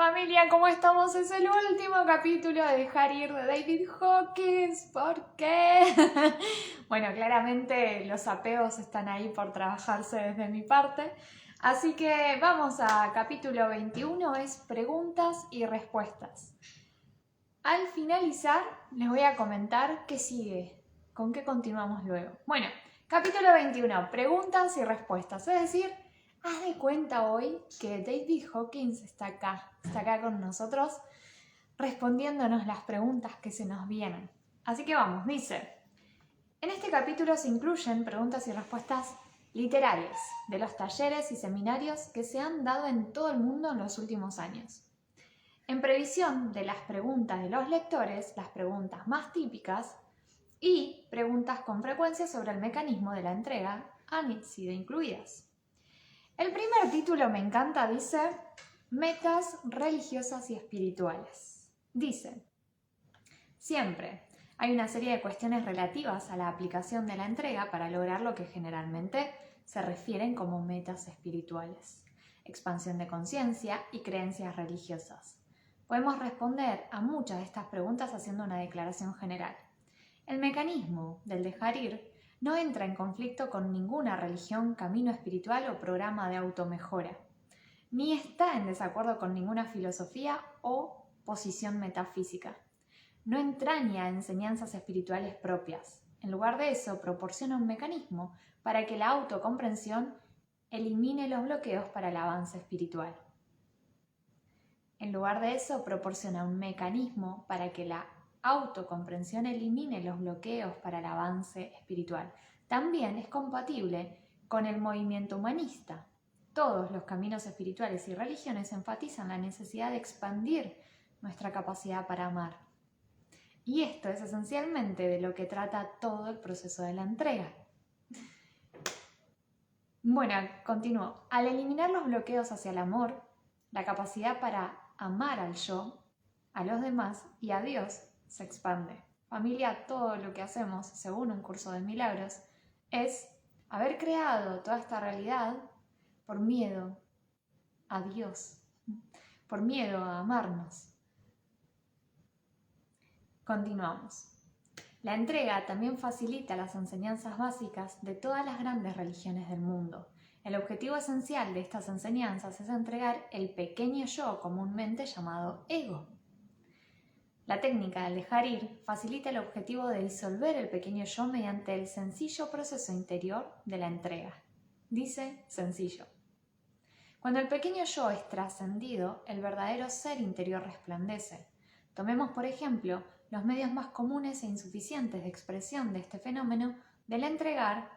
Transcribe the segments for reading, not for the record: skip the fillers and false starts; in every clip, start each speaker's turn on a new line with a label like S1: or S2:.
S1: familia, ¿cómo estamos? Es el último capítulo de Dejar ir de David Hawkins. ¿Por qué? Bueno, claramente los apegos están ahí por trabajarse desde mi parte. Así que vamos a capítulo 21, es preguntas y respuestas. Al finalizar les voy a comentar qué sigue, con qué continuamos luego. Bueno, capítulo 21, preguntas y respuestas, es decir, haz de cuenta hoy que David Hawkins está acá con nosotros, respondiéndonos las preguntas que se nos vienen. Así que vamos, dice, en este capítulo se incluyen preguntas y respuestas literales de los talleres y seminarios que se han dado en todo el mundo en los últimos años. En previsión de las preguntas de los lectores, las preguntas más típicas y preguntas con frecuencia sobre el mecanismo de la entrega han sido incluidas. El primer título me encanta, dice, metas religiosas y espirituales. Dice, siempre hay una serie de cuestiones relativas a la aplicación de la entrega para lograr lo que generalmente se refieren como metas espirituales, expansión de conciencia y creencias religiosas. Podemos responder a muchas de estas preguntas haciendo una declaración general. El mecanismo del dejar ir no entra en conflicto con ninguna religión, camino espiritual o programa de automejora, ni está en desacuerdo con ninguna filosofía o posición metafísica. No entraña enseñanzas espirituales propias. En lugar de eso, proporciona un mecanismo para que la autocomprensión elimine los bloqueos para el avance espiritual. En lugar de eso, proporciona un mecanismo para que la autocomprensión elimine los bloqueos para el avance espiritual. También es compatible con el movimiento humanista. Todos los caminos espirituales y religiones enfatizan la necesidad de expandir nuestra capacidad para amar. Y esto es esencialmente de lo que trata todo el proceso de la entrega. Bueno, continúo. Al eliminar los bloqueos hacia el amor, la capacidad para amar al yo, a los demás y a Dios se expande. Familia, todo lo que hacemos, según un curso de milagros, es haber creado toda esta realidad por miedo a Dios, por miedo a amarnos. Continuamos. La entrega también facilita las enseñanzas básicas de todas las grandes religiones del mundo. El objetivo esencial de estas enseñanzas es entregar el pequeño yo, comúnmente llamado ego. La técnica del dejar ir facilita el objetivo de disolver el pequeño yo mediante el sencillo proceso interior de la entrega. Dice sencillo. Cuando el pequeño yo es trascendido, el verdadero ser interior resplandece. Tomemos, por ejemplo, los medios más comunes e insuficientes de expresión de este fenómeno del entregar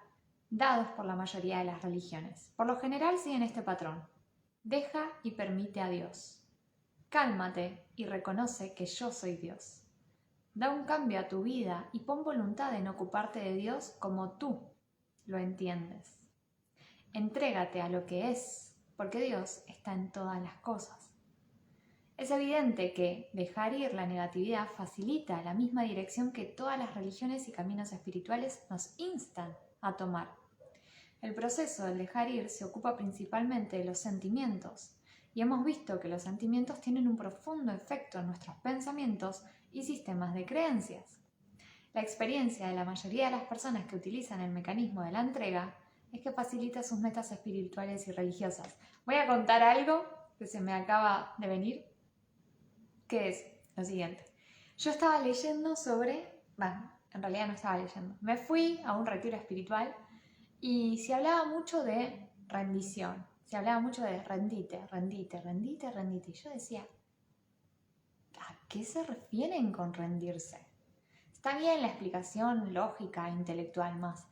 S1: dados por la mayoría de las religiones. Por lo general siguen este patrón. Deja y permite a Dios. Cálmate y reconoce que yo soy Dios. Da un cambio a tu vida y pon voluntad en ocuparte de Dios como tú lo entiendes. Entrégate a lo que es, porque Dios está en todas las cosas. Es evidente que dejar ir la negatividad facilita la misma dirección que todas las religiones y caminos espirituales nos instan a tomar. El proceso del dejar ir se ocupa principalmente de los sentimientos, y hemos visto que los sentimientos tienen un profundo efecto en nuestros pensamientos y sistemas de creencias. La experiencia de la mayoría de las personas que utilizan el mecanismo de la entrega es que facilita sus metas espirituales y religiosas. Voy a contar algo que se me acaba de venir, que es lo siguiente. Yo estaba leyendo en realidad no estaba leyendo, me fui a un retiro espiritual y se hablaba mucho de rendición, se hablaba mucho de rendite. Y yo decía, ¿a qué se refieren con rendirse? Está bien la explicación lógica, intelectual más.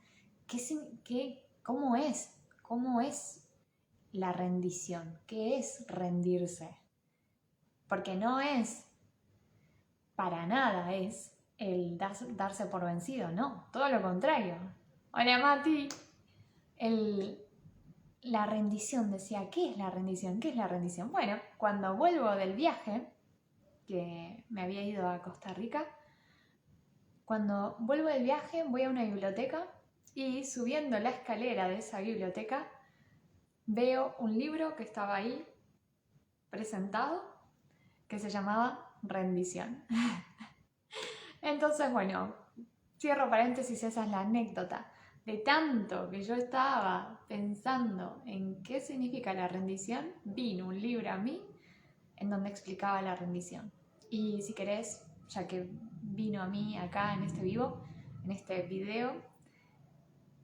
S1: ¿Cómo es? ¿Cómo es la rendición? ¿Qué es rendirse? Porque no es, para nada es el darse por vencido, no, todo lo contrario. Hola Mati. La rendición, decía, ¿qué es la rendición? ¿Qué es la rendición? Bueno, cuando vuelvo del viaje, que me había ido a Costa Rica, cuando vuelvo del viaje voy a una biblioteca y subiendo la escalera de esa biblioteca veo un libro que estaba ahí presentado que se llamaba rendición. Entonces, bueno, cierro paréntesis, esa es la anécdota. De tanto que yo estaba pensando en qué significa la rendición, vino un libro a mí en donde explicaba la rendición. Y si querés, ya que vino a mí acá en este vivo, en este video,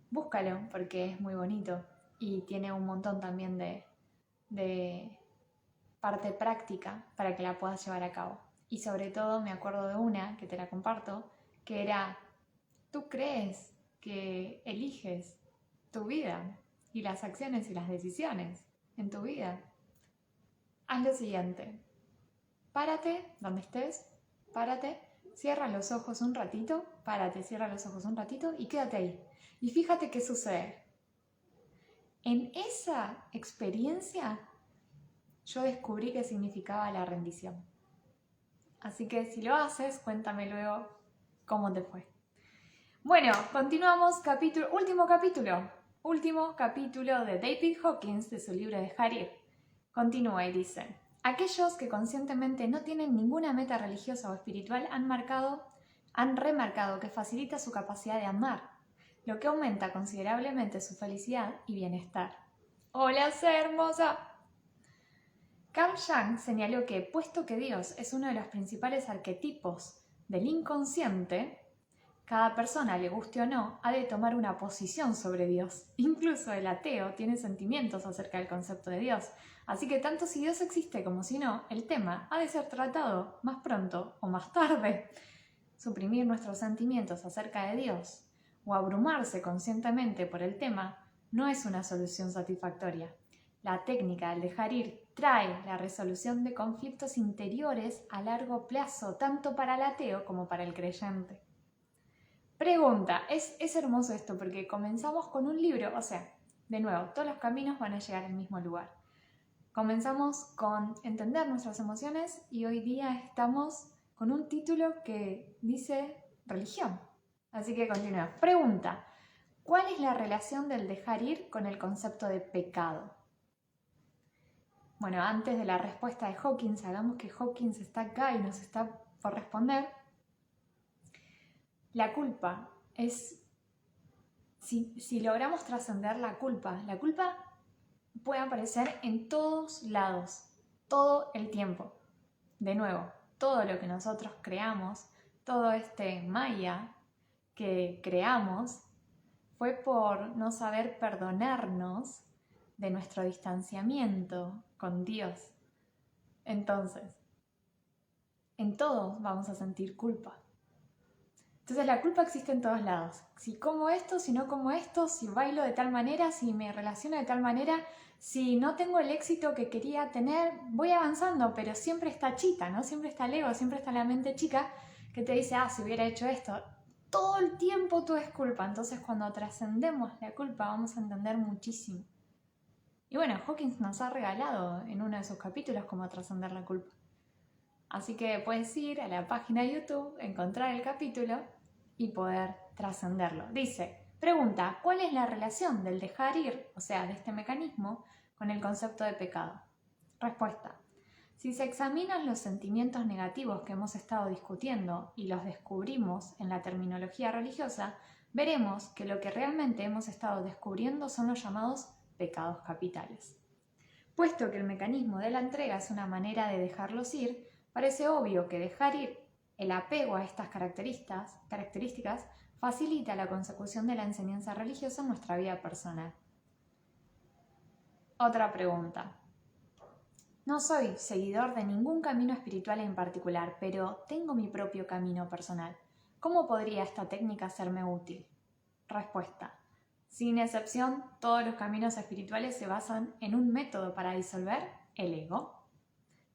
S1: búscalo porque es muy bonito y tiene un montón también de parte práctica para que la puedas llevar a cabo. Y sobre todo me acuerdo de una que te la comparto, que era: ¿tú crees que eliges tu vida y las acciones y las decisiones en tu vida? Haz lo siguiente: párate donde estés, párate, cierra los ojos un ratito, párate, cierra los ojos un ratito y quédate ahí. Y fíjate qué sucede. En esa experiencia yo descubrí qué significaba la rendición. Así que si lo haces, cuéntame luego cómo te fue. Bueno, continuamos, último capítulo de David Hawkins de su libro Dejar ir. Continúa y dice: aquellos que conscientemente no tienen ninguna meta religiosa o espiritual han remarcado que facilita su capacidad de amar, lo que aumenta considerablemente su felicidad y bienestar. ¡Hola, hermosa! Carl Jung señaló que, puesto que Dios es uno de los principales arquetipos del inconsciente, cada persona, le guste o no, ha de tomar una posición sobre Dios. Incluso el ateo tiene sentimientos acerca del concepto de Dios. Así que tanto si Dios existe como si no, el tema ha de ser tratado más pronto o más tarde. Suprimir nuestros sentimientos acerca de Dios o abrumarse conscientemente por el tema no es una solución satisfactoria. La técnica del dejar ir trae la resolución de conflictos interiores a largo plazo, tanto para el ateo como para el creyente. Pregunta, es hermoso esto porque comenzamos con un libro, o sea, de nuevo, todos los caminos van a llegar al mismo lugar. Comenzamos con entender nuestras emociones y hoy día estamos con un título que dice religión. Así que continúa. Pregunta, ¿cuál es la relación del dejar ir con el concepto de pecado? Bueno, antes de la respuesta de Hawkins, hagamos que Hawkins está acá y nos está por responder. La culpa es, si logramos trascender la culpa puede aparecer en todos lados, todo el tiempo. De nuevo, todo lo que nosotros creamos, todo este Maya que creamos, fue por no saber perdonarnos de nuestro distanciamiento con Dios. Entonces, en todos vamos a sentir culpa. Entonces la culpa existe en todos lados. Si como esto, si no como esto, si bailo de tal manera, si me relaciono de tal manera, si no tengo el éxito que quería tener, voy avanzando, pero siempre está Chita, ¿no? Siempre está el ego, siempre está la mente chica que te dice, si hubiera hecho esto. Todo el tiempo todo es culpa. Entonces cuando trascendemos la culpa vamos a entender muchísimo. Y bueno, Hawkins nos ha regalado en uno de sus capítulos cómo trascender la culpa. Así que puedes ir a la página de YouTube, encontrar el capítulo y poder trascenderlo. Dice, pregunta, ¿cuál es la relación del dejar ir, o sea, de este mecanismo, con el concepto de pecado? Respuesta, si se examinan los sentimientos negativos que hemos estado discutiendo y los descubrimos en la terminología religiosa, veremos que lo que realmente hemos estado descubriendo son los llamados pecados capitales. Puesto que el mecanismo de la entrega es una manera de dejarlos ir, parece obvio que dejar ir el apego a estas características facilita la consecución de la enseñanza religiosa en nuestra vida personal. Otra pregunta. No soy seguidor de ningún camino espiritual en particular, pero tengo mi propio camino personal. ¿Cómo podría esta técnica serme útil? Respuesta. Sin excepción, todos los caminos espirituales se basan en un método para disolver el ego.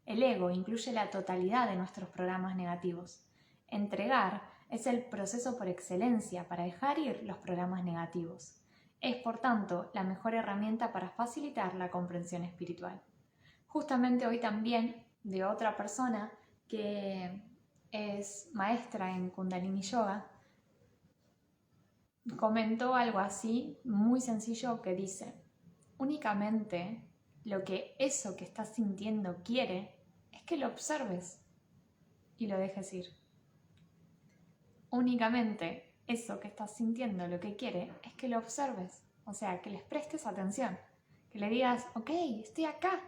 S1: El ego incluye la totalidad de nuestros programas negativos. Entregar es el proceso por excelencia para dejar ir los programas negativos. Es, por tanto, la mejor herramienta para facilitar la comprensión espiritual. Justamente hoy también, de otra persona que es maestra en Kundalini Yoga, comentó algo así, muy sencillo, que dice: únicamente lo que eso que estás sintiendo quiere es que lo observes y lo dejes ir. Únicamente eso que estás sintiendo lo que quiere es que lo observes, o sea, que les prestes atención, que le digas, ok, estoy acá,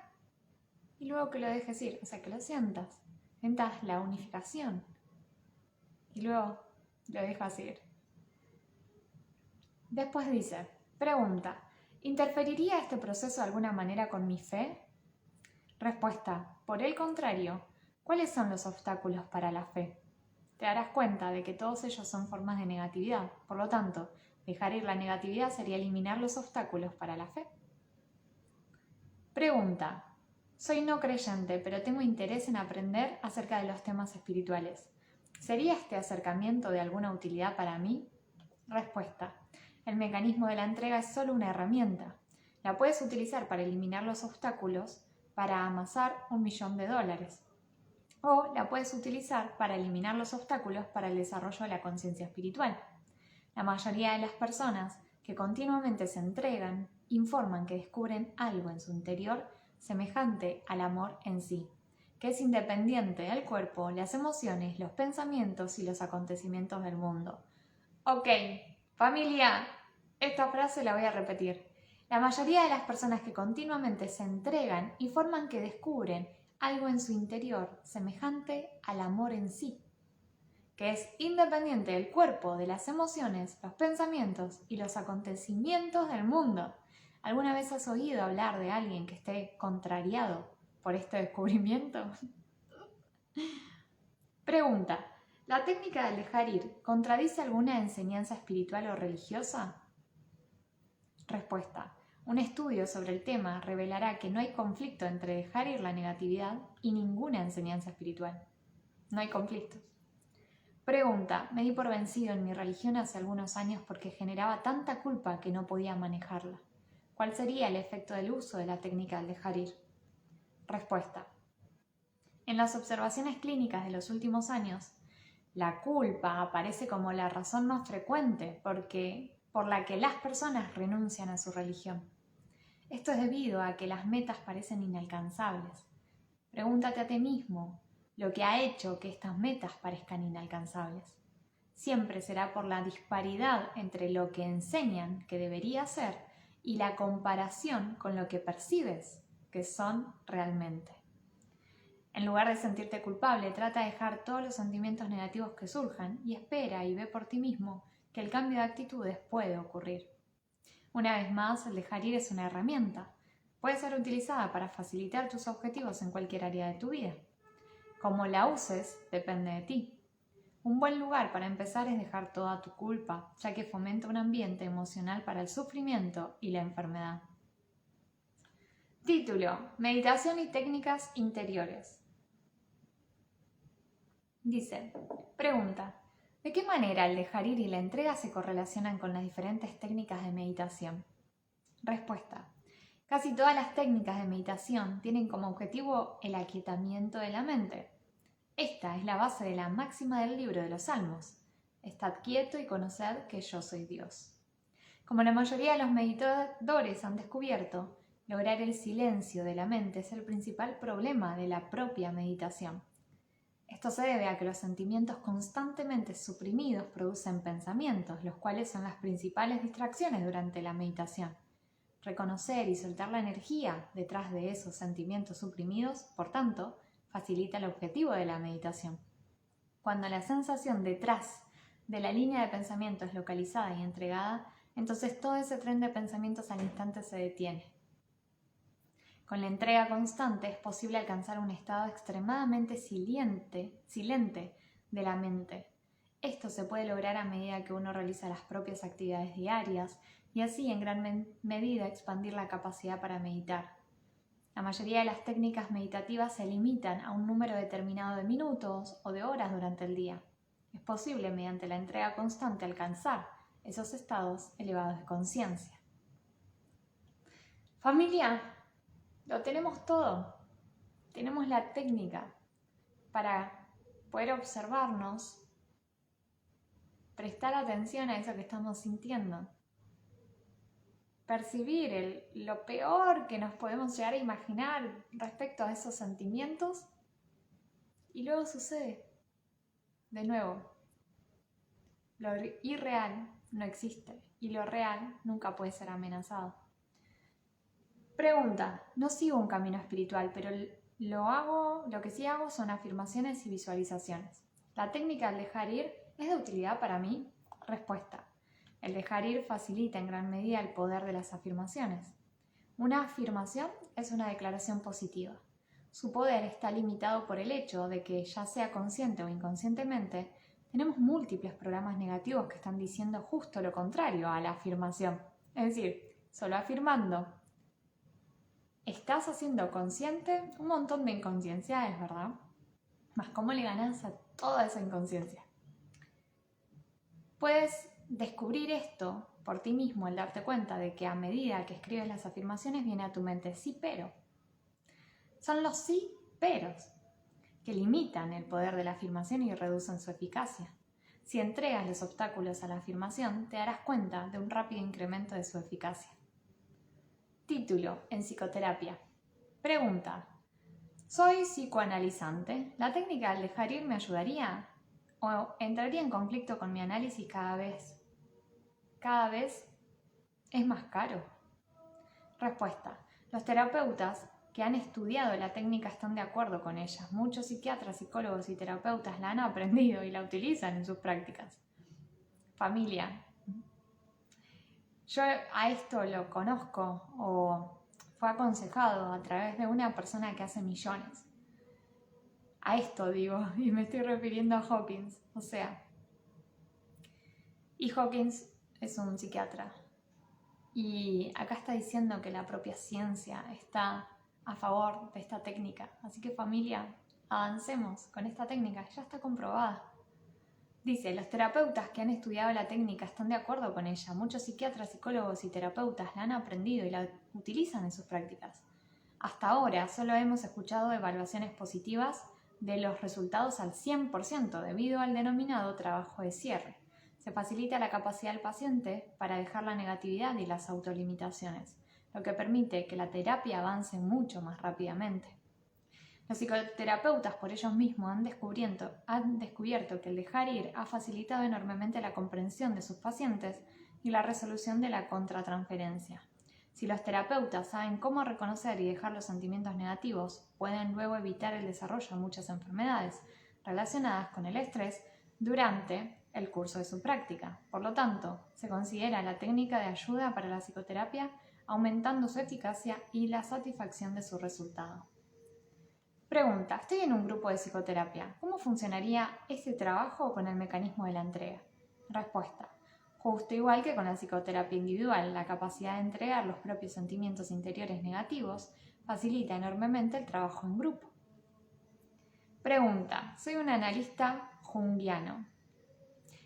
S1: y luego que lo dejes ir, o sea, que lo sientas la unificación y luego lo dejas ir. Después dice, pregunta, ¿interferiría este proceso de alguna manera con mi fe? Respuesta, por el contrario, ¿cuáles son los obstáculos para la fe? Te darás cuenta de que todos ellos son formas de negatividad, por lo tanto, dejar ir la negatividad sería eliminar los obstáculos para la fe. Pregunta, soy no creyente, pero tengo interés en aprender acerca de los temas espirituales. ¿Sería este acercamiento de alguna utilidad para mí? Respuesta, el mecanismo de la entrega es solo una herramienta. La puedes utilizar para eliminar los obstáculos para amasar $1.000.000. O la puedes utilizar para eliminar los obstáculos para el desarrollo de la conciencia espiritual. La mayoría de las personas que continuamente se entregan informan que descubren algo en su interior semejante al amor en sí, que es independiente del cuerpo, las emociones, los pensamientos y los acontecimientos del mundo. Ok, familia, esta frase la voy a repetir. La mayoría de las personas que continuamente se entregan informan que descubren algo en su interior semejante al amor en sí, que es independiente del cuerpo, de las emociones, los pensamientos y los acontecimientos del mundo. ¿Alguna vez has oído hablar de alguien que esté contrariado por este descubrimiento? Pregunta, ¿la técnica del dejar ir contradice alguna enseñanza espiritual o religiosa? Respuesta, un estudio sobre el tema revelará que no hay conflicto entre dejar ir la negatividad y ninguna enseñanza espiritual. No hay conflictos. Pregunta, me di por vencido en mi religión hace algunos años porque generaba tanta culpa que no podía manejarla. ¿Cuál sería el efecto del uso de la técnica del dejar ir? Respuesta, en las observaciones clínicas de los últimos años, la culpa aparece como la razón más frecuente por la que las personas renuncian a su religión. Esto es debido a que las metas parecen inalcanzables. Pregúntate a ti mismo lo que ha hecho que estas metas parezcan inalcanzables. Siempre será por la disparidad entre lo que enseñan que debería ser y la comparación con lo que percibes que son realmente. En lugar de sentirte culpable, trata de dejar todos los sentimientos negativos que surjan y espera y ve por ti mismo que el cambio de actitudes puede ocurrir. Una vez más, el dejar ir es una herramienta. Puede ser utilizada para facilitar tus objetivos en cualquier área de tu vida. Cómo la uses depende de ti. Un buen lugar para empezar es dejar toda tu culpa, ya que fomenta un ambiente emocional para el sufrimiento y la enfermedad. Título: Meditación y técnicas interiores. Dice, pregunta, ¿de qué manera el dejar ir y la entrega se correlacionan con las diferentes técnicas de meditación? Respuesta, casi todas las técnicas de meditación tienen como objetivo el aquietamiento de la mente. Esta es la base de la máxima del libro de los Salmos. Estad quieto y conoced que yo soy Dios. Como la mayoría de los meditadores han descubierto, lograr el silencio de la mente es el principal problema de la propia meditación. Esto se debe a que los sentimientos constantemente suprimidos producen pensamientos, los cuales son las principales distracciones durante la meditación. Reconocer y soltar la energía detrás de esos sentimientos suprimidos, por tanto, facilita el objetivo de la meditación. Cuando la sensación detrás de la línea de pensamiento es localizada y entregada, entonces todo ese tren de pensamientos al instante se detiene. Con la entrega constante es posible alcanzar un estado extremadamente silente de la mente. Esto se puede lograr a medida que uno realiza las propias actividades diarias y así en gran medida expandir la capacidad para meditar. La mayoría de las técnicas meditativas se limitan a un número determinado de minutos o de horas durante el día. Es posible mediante la entrega constante alcanzar esos estados elevados de conciencia. Familia, lo tenemos todo. Tenemos la técnica para poder observarnos, prestar atención a eso que estamos sintiendo, percibir lo peor que nos podemos llegar a imaginar respecto a esos sentimientos y luego sucede. De nuevo, lo irreal no existe y lo real nunca puede ser amenazado. Pregunta, no sigo un camino espiritual, pero lo que sí hago son afirmaciones y visualizaciones. ¿La técnica del dejar ir es de utilidad para mí? Respuesta, el dejar ir facilita en gran medida el poder de las afirmaciones. Una afirmación es una declaración positiva. Su poder está limitado por el hecho de que, ya sea consciente o inconscientemente, tenemos múltiples programas negativos que están diciendo justo lo contrario a la afirmación. Es decir, solo afirmando, estás haciendo consciente un montón de inconsciencias, ¿verdad? Más cómo le ganas a toda esa inconsciencia. Puedes descubrir esto por ti mismo al darte cuenta de que a medida que escribes las afirmaciones viene a tu mente sí, pero. Son los sí, peros que limitan el poder de la afirmación y reducen su eficacia. Si entregas los obstáculos a la afirmación, te darás cuenta de un rápido incremento de su eficacia. Título en psicoterapia. Pregunta. ¿Soy psicoanalizante? ¿La técnica del dejar ir me ayudaría? ¿O entraría en conflicto con mi análisis cada vez es más caro? Respuesta. Los terapeutas que han estudiado la técnica están de acuerdo con ella. Muchos psiquiatras, psicólogos y terapeutas la han aprendido y la utilizan en sus prácticas. Familia. Yo a esto lo conozco o fue aconsejado a través de una persona que hace millones. A esto digo, y me estoy refiriendo a Hawkins. Y Hawkins es un psiquiatra. Y acá está diciendo que la propia ciencia está a favor de esta técnica. Así que familia, avancemos con esta técnica, ya está comprobada. Dice, los terapeutas que han estudiado la técnica están de acuerdo con ella. Muchos psiquiatras, psicólogos y terapeutas la han aprendido y la utilizan en sus prácticas. Hasta ahora solo hemos escuchado evaluaciones positivas de los resultados al 100% debido al denominado trabajo de cierre. Se facilita la capacidad del paciente para dejar la negatividad y las autolimitaciones, lo que permite que la terapia avance mucho más rápidamente. Los psicoterapeutas por ellos mismos han descubierto que el dejar ir ha facilitado enormemente la comprensión de sus pacientes y la resolución de la contratransferencia. Si los terapeutas saben cómo reconocer y dejar los sentimientos negativos, pueden luego evitar el desarrollo de muchas enfermedades relacionadas con el estrés durante el curso de su práctica. Por lo tanto, se considera la técnica de ayuda para la psicoterapia, aumentando su eficacia y la satisfacción de su resultado. Pregunta, estoy en un grupo de psicoterapia. ¿Cómo funcionaría este trabajo con el mecanismo de la entrega? Respuesta. Justo igual que con la psicoterapia individual, la capacidad de entregar los propios sentimientos interiores negativos facilita enormemente el trabajo en grupo. Pregunta, soy un analista junguiano.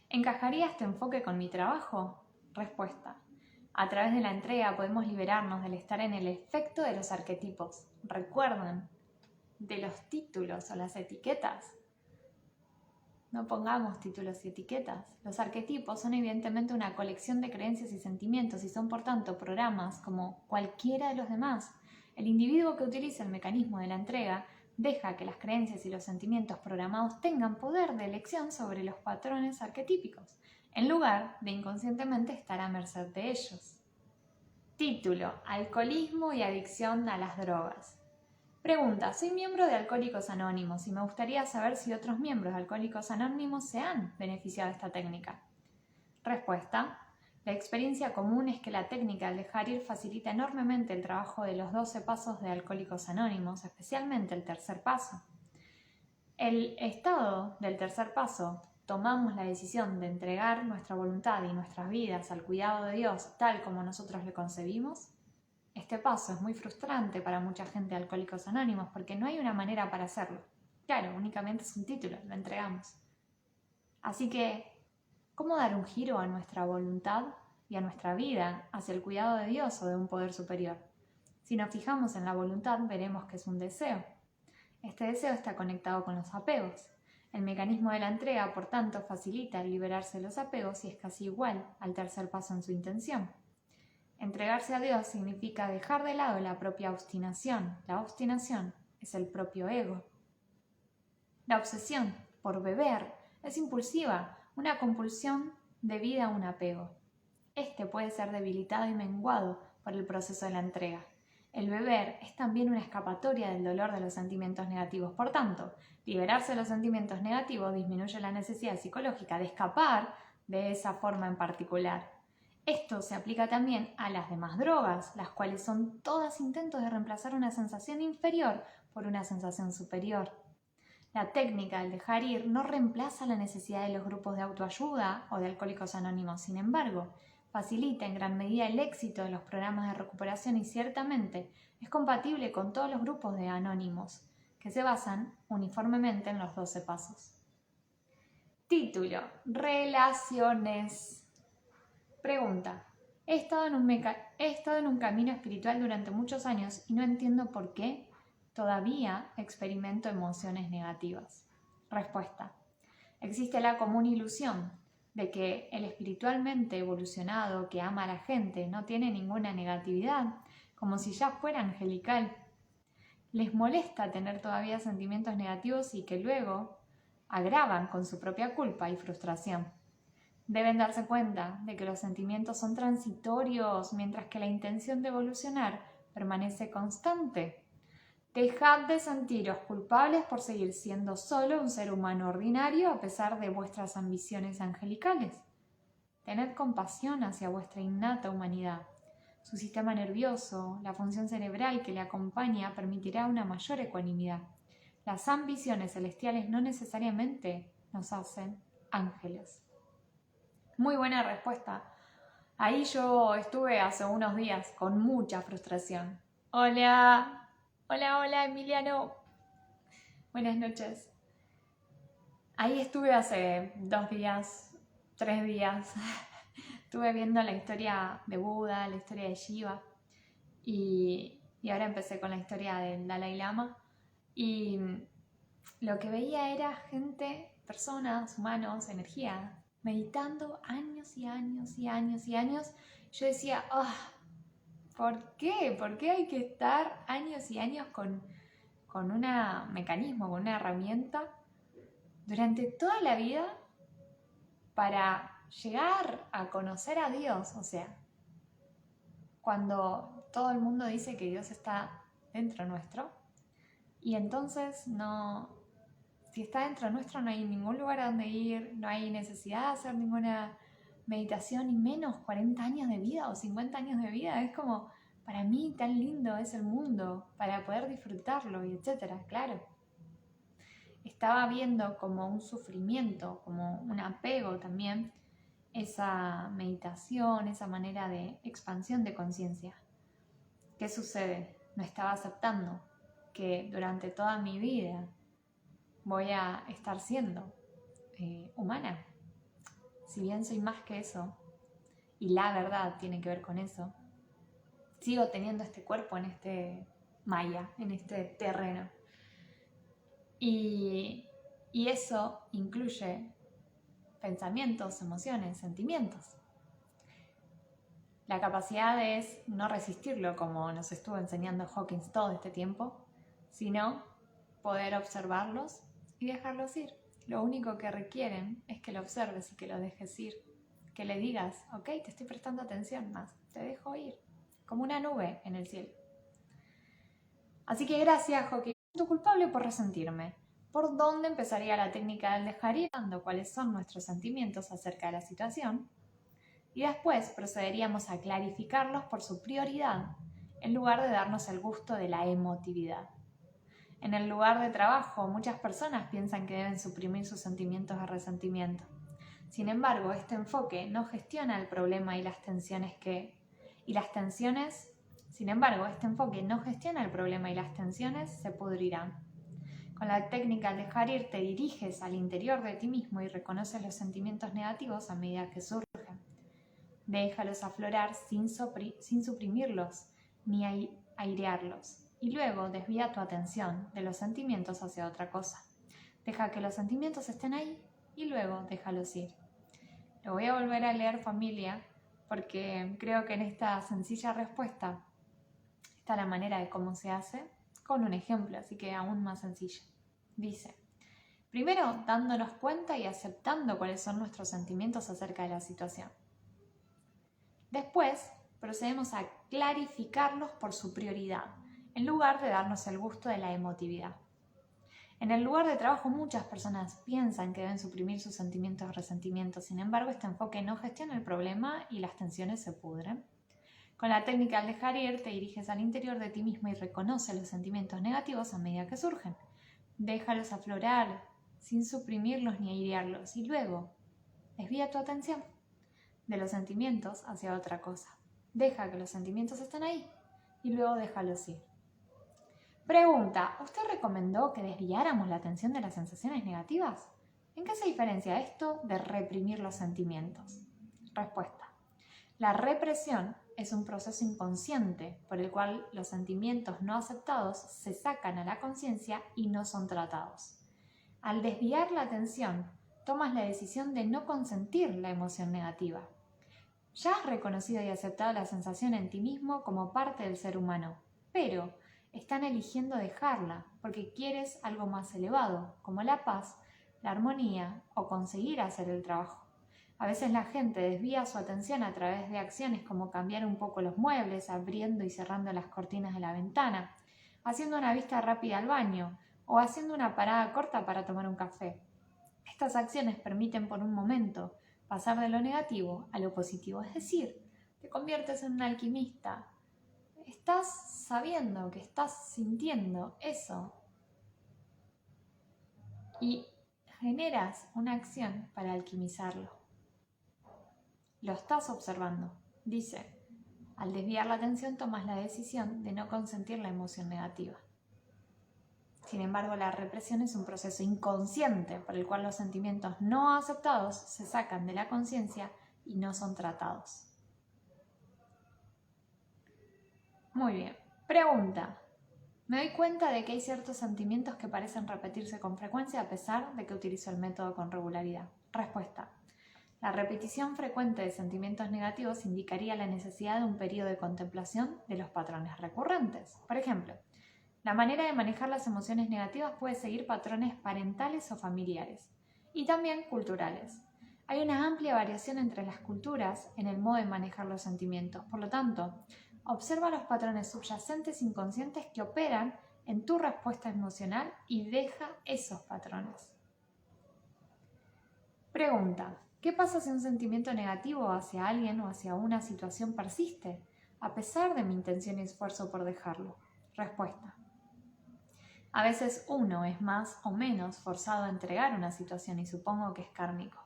S1: ¿Encajaría este enfoque con mi trabajo? Respuesta. A través de la entrega podemos liberarnos del estar en el efecto de los arquetipos. ¿Recuerdan? De los títulos o las etiquetas. No pongamos títulos y etiquetas. Los arquetipos son evidentemente una colección de creencias y sentimientos y son por tanto programas como cualquiera de los demás. El individuo que utiliza el mecanismo de la entrega deja que las creencias y los sentimientos programados tengan poder de elección sobre los patrones arquetípicos, en lugar de inconscientemente estar a merced de ellos. Título: Alcoholismo y adicción a las drogas. Pregunta, soy miembro de Alcohólicos Anónimos y me gustaría saber si otros miembros de Alcohólicos Anónimos se han beneficiado de esta técnica. Respuesta, la experiencia común es que la técnica del dejar ir facilita enormemente el trabajo de los 12 pasos de Alcohólicos Anónimos, especialmente el tercer paso. El estado del tercer paso, tomamos la decisión de entregar nuestra voluntad y nuestras vidas al cuidado de Dios tal como nosotros le concebimos. Este paso es muy frustrante para mucha gente de Alcohólicos Anónimos porque no hay una manera para hacerlo. Claro, únicamente es un título, lo entregamos. Así que, ¿cómo dar un giro a nuestra voluntad y a nuestra vida hacia el cuidado de Dios o de un poder superior? Si nos fijamos en la voluntad, veremos que es un deseo. Este deseo está conectado con los apegos. El mecanismo de la entrega, por tanto, facilita el liberarse de los apegos y es casi igual al tercer paso en su intención. Entregarse a Dios significa dejar de lado la propia obstinación. La obstinación es el propio ego. La obsesión por beber es impulsiva, una compulsión debida a un apego. Este puede ser debilitado y menguado por el proceso de la entrega. El beber es también una escapatoria del dolor de los sentimientos negativos. Por tanto, liberarse de los sentimientos negativos disminuye la necesidad psicológica de escapar de esa forma en particular. Esto se aplica también a las demás drogas, las cuales son todas intentos de reemplazar una sensación inferior por una sensación superior. La técnica del dejar ir no reemplaza la necesidad de los grupos de autoayuda o de alcohólicos anónimos. Sin embargo, facilita en gran medida el éxito de los programas de recuperación y ciertamente es compatible con todos los grupos de anónimos, que se basan uniformemente en los 12 pasos. Título: Relaciones. Pregunta: he estado en un camino espiritual durante muchos años y no entiendo por qué todavía experimento emociones negativas. Respuesta: existe la común ilusión de que el espiritualmente evolucionado que ama a la gente no tiene ninguna negatividad, como si ya fuera angelical. Les molesta tener todavía sentimientos negativos y que luego agravan con su propia culpa y frustración. Deben darse cuenta de que los sentimientos son transitorios, mientras que la intención de evolucionar permanece constante. Dejad de sentiros culpables por seguir siendo solo un ser humano ordinario a pesar de vuestras ambiciones angelicales. Tened compasión hacia vuestra innata humanidad. Su sistema nervioso, la función cerebral que le acompaña, permitirá una mayor ecuanimidad. Las ambiciones celestiales no necesariamente nos hacen ángeles. Muy buena respuesta. Ahí yo estuve hace unos días con mucha frustración. Hola, Emiliano. Buenas noches. Ahí estuve hace 2 días, 3 días. Estuve viendo la historia de Buda, la historia de Shiva y ahora empecé con la historia del Dalai Lama y lo que veía era gente, personas, humanos, energía, meditando años y años y años y años. Yo decía, ¿por qué? ¿Por qué hay que estar años y años con un mecanismo, con una herramienta durante toda la vida para llegar a conocer a Dios? O sea, cuando todo el mundo dice que Dios está dentro nuestro y entonces si está dentro nuestro no hay ningún lugar a donde ir, no hay necesidad de hacer ninguna meditación y menos 40 años de vida o 50 años de vida. Es como, para mí tan lindo es el mundo para poder disfrutarlo y etcétera. Claro, estaba viendo como un sufrimiento, como un apego también, esa meditación, esa manera de expansión de conciencia. ¿Qué sucede? No estaba aceptando que durante toda mi vida voy a estar siendo humana. Si bien soy más que eso, y la verdad tiene que ver con eso, sigo teniendo este cuerpo en este maya, en este terreno. Y eso incluye pensamientos, emociones, sentimientos. La capacidad es no resistirlo como nos estuvo enseñando Hawkins todo este tiempo, sino poder observarlos y dejarlos ir. Lo único que requieren es que lo observes y que lo dejes ir. Que le digas, ok, te estoy prestando atención más, te dejo ir. Como una nube en el cielo. Así que gracias, Hawkins. Me siento culpable por resentirme. ¿Por dónde empezaría la técnica del dejar ir? Dando cuáles son nuestros sentimientos acerca de la situación. Y después procederíamos a clarificarlos por su prioridad, en lugar de darnos el gusto de la emotividad. En el lugar de trabajo, muchas personas piensan que deben suprimir sus sentimientos de resentimiento. Sin embargo, este enfoque no gestiona el problema y las tensiones se pudrirán. Con la técnica de dejar ir te diriges al interior de ti mismo y reconoces los sentimientos negativos a medida que surgen. Déjalos aflorar sin suprimirlos ni airearlos. Y luego desvía tu atención de los sentimientos hacia otra cosa. Deja que los sentimientos estén ahí y luego déjalos ir. Lo voy a volver a leer, familia, porque creo que en esta sencilla respuesta está la manera de cómo se hace, con un ejemplo, así que aún más sencillo. Dice, Primero, dándonos cuenta y aceptando cuáles son nuestros sentimientos acerca de la situación. Después, procedemos a clarificarlos por su prioridad, en lugar de darnos el gusto de la emotividad. En el lugar de trabajo muchas personas piensan que deben suprimir sus sentimientos de resentimiento, sin embargo este enfoque no gestiona el problema y las tensiones se pudren. Con la técnica del dejar ir te diriges al interior de ti mismo y reconoces los sentimientos negativos a medida que surgen. Déjalos aflorar sin suprimirlos ni airearlos y luego desvía tu atención de los sentimientos hacia otra cosa. Deja que los sentimientos estén ahí y luego déjalos ir. Pregunta, ¿usted recomendó que desviáramos la atención de las sensaciones negativas? ¿En qué se diferencia esto de reprimir los sentimientos? Respuesta. La represión es un proceso inconsciente por el cual los sentimientos no aceptados se sacan a la conciencia y no son tratados. Al desviar la atención, tomas la decisión de no consentir la emoción negativa. Ya has reconocido y aceptado la sensación en ti mismo como parte del ser humano, pero están eligiendo dejarla porque quieres algo más elevado, como la paz, la armonía o conseguir hacer el trabajo. A veces la gente desvía su atención a través de acciones como cambiar un poco los muebles, abriendo y cerrando las cortinas de la ventana, haciendo una vista rápida al baño o haciendo una parada corta para tomar un café. Estas acciones permiten por un momento pasar de lo negativo a lo positivo, es decir, te conviertes en un alquimista. Estás sabiendo que estás sintiendo eso y generas una acción para alquimizarlo. Lo estás observando. Dice, al desviar la atención tomas la decisión de no consentir la emoción negativa. Sin embargo, la represión es un proceso inconsciente por el cual los sentimientos no aceptados se sacan de la conciencia y no son tratados. Muy bien. Pregunta. Me doy cuenta de que hay ciertos sentimientos que parecen repetirse con frecuencia a pesar de que utilizo el método con regularidad. Respuesta. La repetición frecuente de sentimientos negativos indicaría la necesidad de un periodo de contemplación de los patrones recurrentes. Por ejemplo, la manera de manejar las emociones negativas puede seguir patrones parentales o familiares, y también culturales. Hay una amplia variación entre las culturas en el modo de manejar los sentimientos. Por lo tanto, observa los patrones subyacentes inconscientes que operan en tu respuesta emocional y deja esos patrones. Pregunta. ¿Qué pasa si un sentimiento negativo hacia alguien o hacia una situación persiste, a pesar de mi intención y esfuerzo por dejarlo? Respuesta. A veces uno es más o menos forzado a entregar una situación y supongo que es kármico.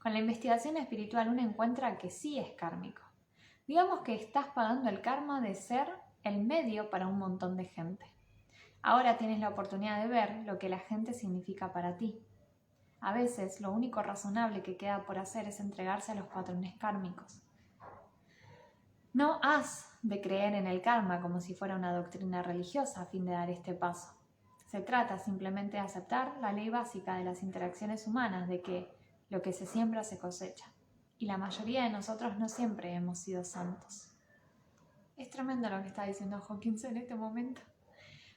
S1: Con la investigación espiritual uno encuentra que sí es kármico. Digamos que estás pagando el karma de ser el medio para un montón de gente. Ahora tienes la oportunidad de ver lo que la gente significa para ti. A veces lo único razonable que queda por hacer es entregarse a los patrones kármicos. No has de creer en el karma como si fuera una doctrina religiosa a fin de dar este paso. Se trata simplemente de aceptar la ley básica de las interacciones humanas de que lo que se siembra se cosecha. Y la mayoría de nosotros no siempre hemos sido santos. Es tremendo lo que está diciendo Hawkins en este momento.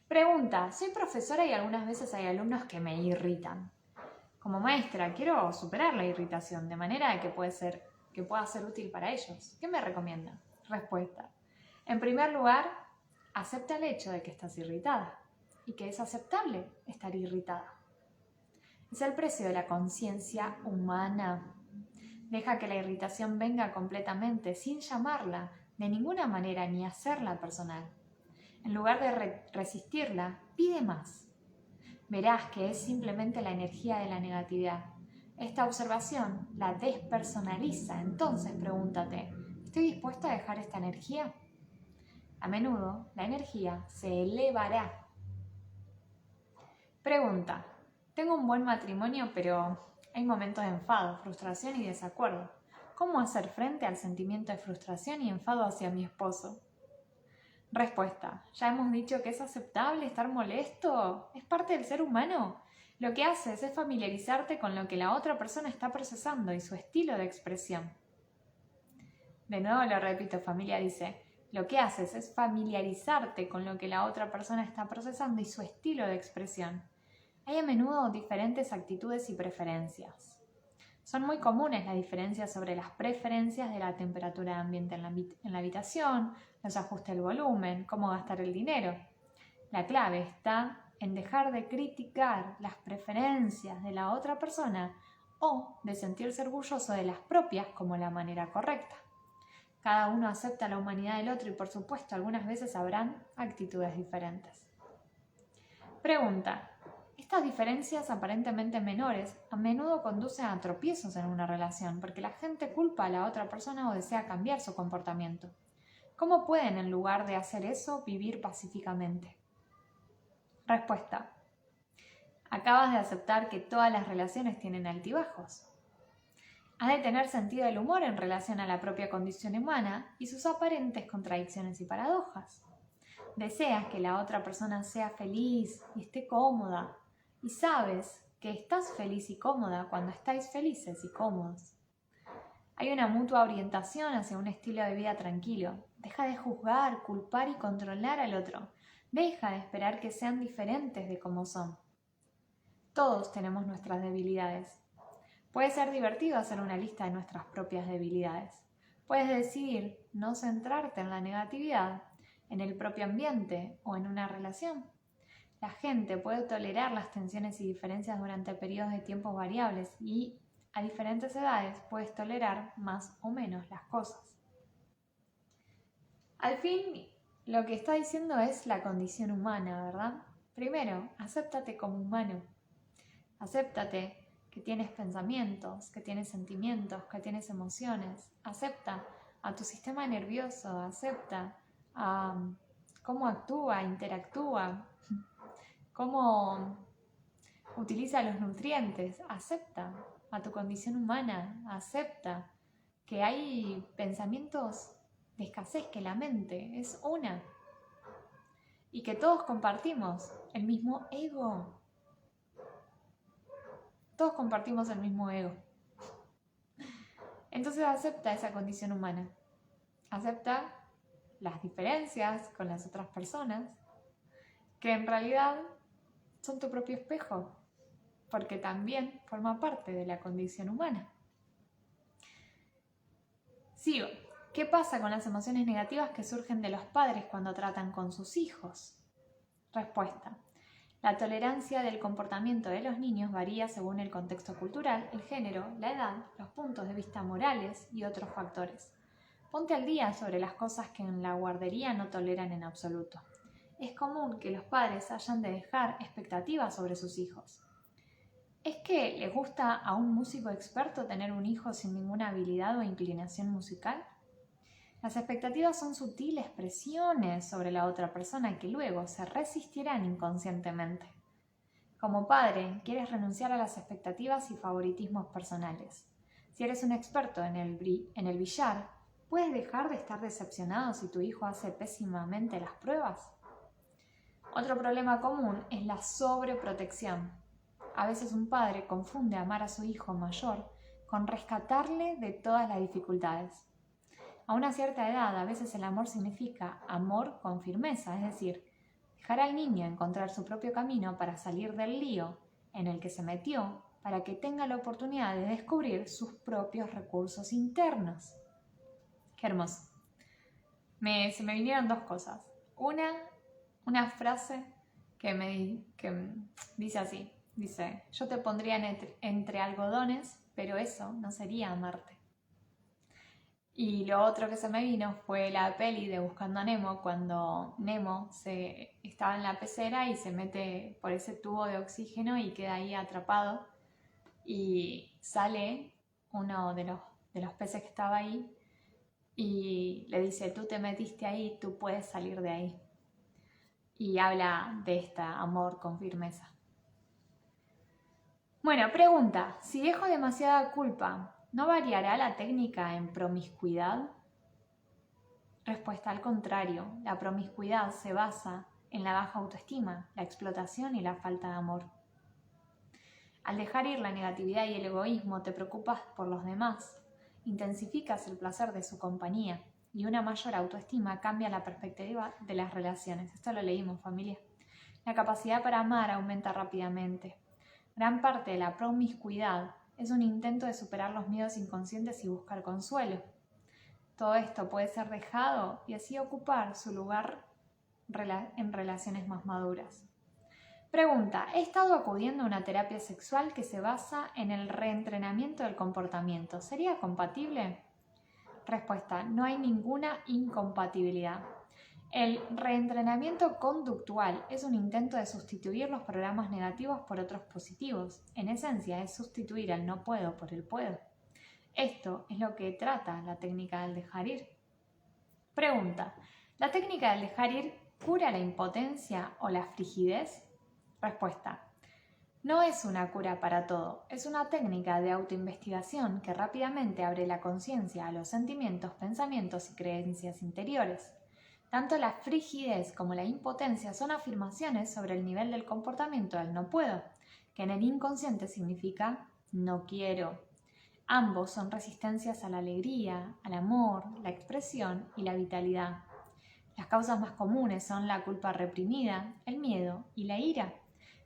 S1: Pregunta, soy profesora y algunas veces hay alumnos que me irritan. Como maestra, quiero superar la irritación de manera de que pueda ser útil para ellos. ¿Qué me recomiendan? Respuesta. En primer lugar, acepta el hecho de que estás irritada y que es aceptable estar irritada. Es el precio de la conciencia humana. Deja que la irritación venga completamente, sin llamarla de ninguna manera ni hacerla personal. En lugar de resistirla, pide más. Verás que es simplemente la energía de la negatividad. Esta observación la despersonaliza. Entonces pregúntate, ¿estoy dispuesta a dejar esta energía? A menudo, la energía se elevará. Pregunta, tengo un buen matrimonio, pero hay momentos de enfado, frustración y desacuerdo. ¿Cómo hacer frente al sentimiento de frustración y enfado hacia mi esposo? Respuesta. Ya hemos dicho que es aceptable estar molesto. Es parte del ser humano. Lo que haces es familiarizarte con lo que la otra persona está procesando y su estilo de expresión. De nuevo lo repito, familia dice, lo que haces es familiarizarte con lo que la otra persona está procesando y su estilo de expresión. Hay a menudo diferentes actitudes y preferencias. Son muy comunes las diferencias sobre las preferencias de la temperatura de ambiente en la habitación, los ajustes del volumen, cómo gastar el dinero. La clave está en dejar de criticar las preferencias de la otra persona o de sentirse orgulloso de las propias como la manera correcta. Cada uno acepta la humanidad del otro y, por supuesto, algunas veces habrán actitudes diferentes. Pregunta: estas diferencias aparentemente menores a menudo conducen a tropiezos en una relación porque la gente culpa a la otra persona o desea cambiar su comportamiento. ¿Cómo pueden, en lugar de hacer eso, vivir pacíficamente? Respuesta: acabas de aceptar que todas las relaciones tienen altibajos. Has de tener sentido del humor en relación a la propia condición humana y sus aparentes contradicciones y paradojas. Deseas que la otra persona sea feliz y esté cómoda, y sabes que estás feliz y cómoda cuando estáis felices y cómodos. Hay una mutua orientación hacia un estilo de vida tranquilo. Deja de juzgar, culpar y controlar al otro. Deja de esperar que sean diferentes de como son. Todos tenemos nuestras debilidades. Puede ser divertido hacer una lista de nuestras propias debilidades. Puedes decidir no centrarte en la negatividad, en el propio ambiente o en una relación. La gente puede tolerar las tensiones y diferencias durante periodos de tiempo variables y a diferentes edades puedes tolerar más o menos las cosas. Al fin, lo que está diciendo es la condición humana, ¿verdad? Primero, acéptate como humano. Acéptate que tienes pensamientos, que tienes sentimientos, que tienes emociones. Acepta a tu sistema nervioso, acepta a cómo actúa, interactúa, cómo utiliza los nutrientes. Acepta a tu condición humana, acepta que hay pensamientos de escasez, que la mente es una y que todos compartimos el mismo ego. Todos compartimos el mismo ego. Entonces acepta esa condición humana. Acepta las diferencias con las otras personas, que en realidad son tu propio espejo, porque también forma parte de la condición humana. Sigo. ¿Qué pasa con las emociones negativas que surgen de los padres cuando tratan con sus hijos? Respuesta: la tolerancia del comportamiento de los niños varía según el contexto cultural, el género, la edad, los puntos de vista morales y otros factores. Ponte al día sobre las cosas que en la guardería no toleran en absoluto. Es común que los padres hayan de dejar expectativas sobre sus hijos. ¿Es que les gusta a un músico experto tener un hijo sin ninguna habilidad o inclinación musical? Las expectativas son sutiles presiones sobre la otra persona que luego se resistirán inconscientemente. Como padre, quieres renunciar a las expectativas y favoritismos personales. Si eres un experto en el billar, ¿puedes dejar de estar decepcionado si tu hijo hace pésimamente las pruebas? Otro problema común es la sobreprotección. A veces un padre confunde amar a su hijo mayor con rescatarle de todas las dificultades. A una cierta edad, a veces el amor significa amor con firmeza, es decir, dejar al niño encontrar su propio camino para salir del lío en el que se metió, para que tenga la oportunidad de descubrir sus propios recursos internos. Qué hermoso. Se me vinieron dos cosas. Una frase que dice así, dice: yo te pondría entre algodones, pero eso no sería amarte. Y lo otro que se me vino fue la peli de Buscando a Nemo, cuando Nemo estaba en la pecera y se mete por ese tubo de oxígeno y queda ahí atrapado. Y sale uno de los peces que estaba ahí y le dice: tú te metiste ahí, tú puedes salir de ahí. Y habla de este amor con firmeza. Bueno, pregunta: si dejo demasiada culpa, ¿no variará la técnica en promiscuidad? Respuesta: al contrario, la promiscuidad se basa en la baja autoestima, la explotación y la falta de amor. Al dejar ir la negatividad y el egoísmo, te preocupas por los demás, intensificas el placer de su compañía y una mayor autoestima cambia la perspectiva de las relaciones. Esto lo leímos, familia. La capacidad para amar aumenta rápidamente. Gran parte de la promiscuidad es un intento de superar los miedos inconscientes y buscar consuelo. Todo esto puede ser dejado y así ocupar su lugar en relaciones más maduras. Pregunta: he estado acudiendo a una terapia sexual que se basa en el reentrenamiento del comportamiento. ¿Sería compatible? Respuesta: no hay ninguna incompatibilidad. El reentrenamiento conductual es un intento de sustituir los programas negativos por otros positivos. En esencia, es sustituir el no puedo por el puedo. Esto es lo que trata la técnica del dejar ir. Pregunta: ¿la técnica del dejar ir cura la impotencia o la frigidez? Respuesta: no es una cura para todo, es una técnica de autoinvestigación que rápidamente abre la conciencia a los sentimientos, pensamientos y creencias interiores. Tanto la frigidez como la impotencia son afirmaciones sobre el nivel del comportamiento del no puedo, que en el inconsciente significa no quiero. Ambos son resistencias a la alegría, al amor, la expresión y la vitalidad. Las causas más comunes son la culpa reprimida, el miedo y la ira,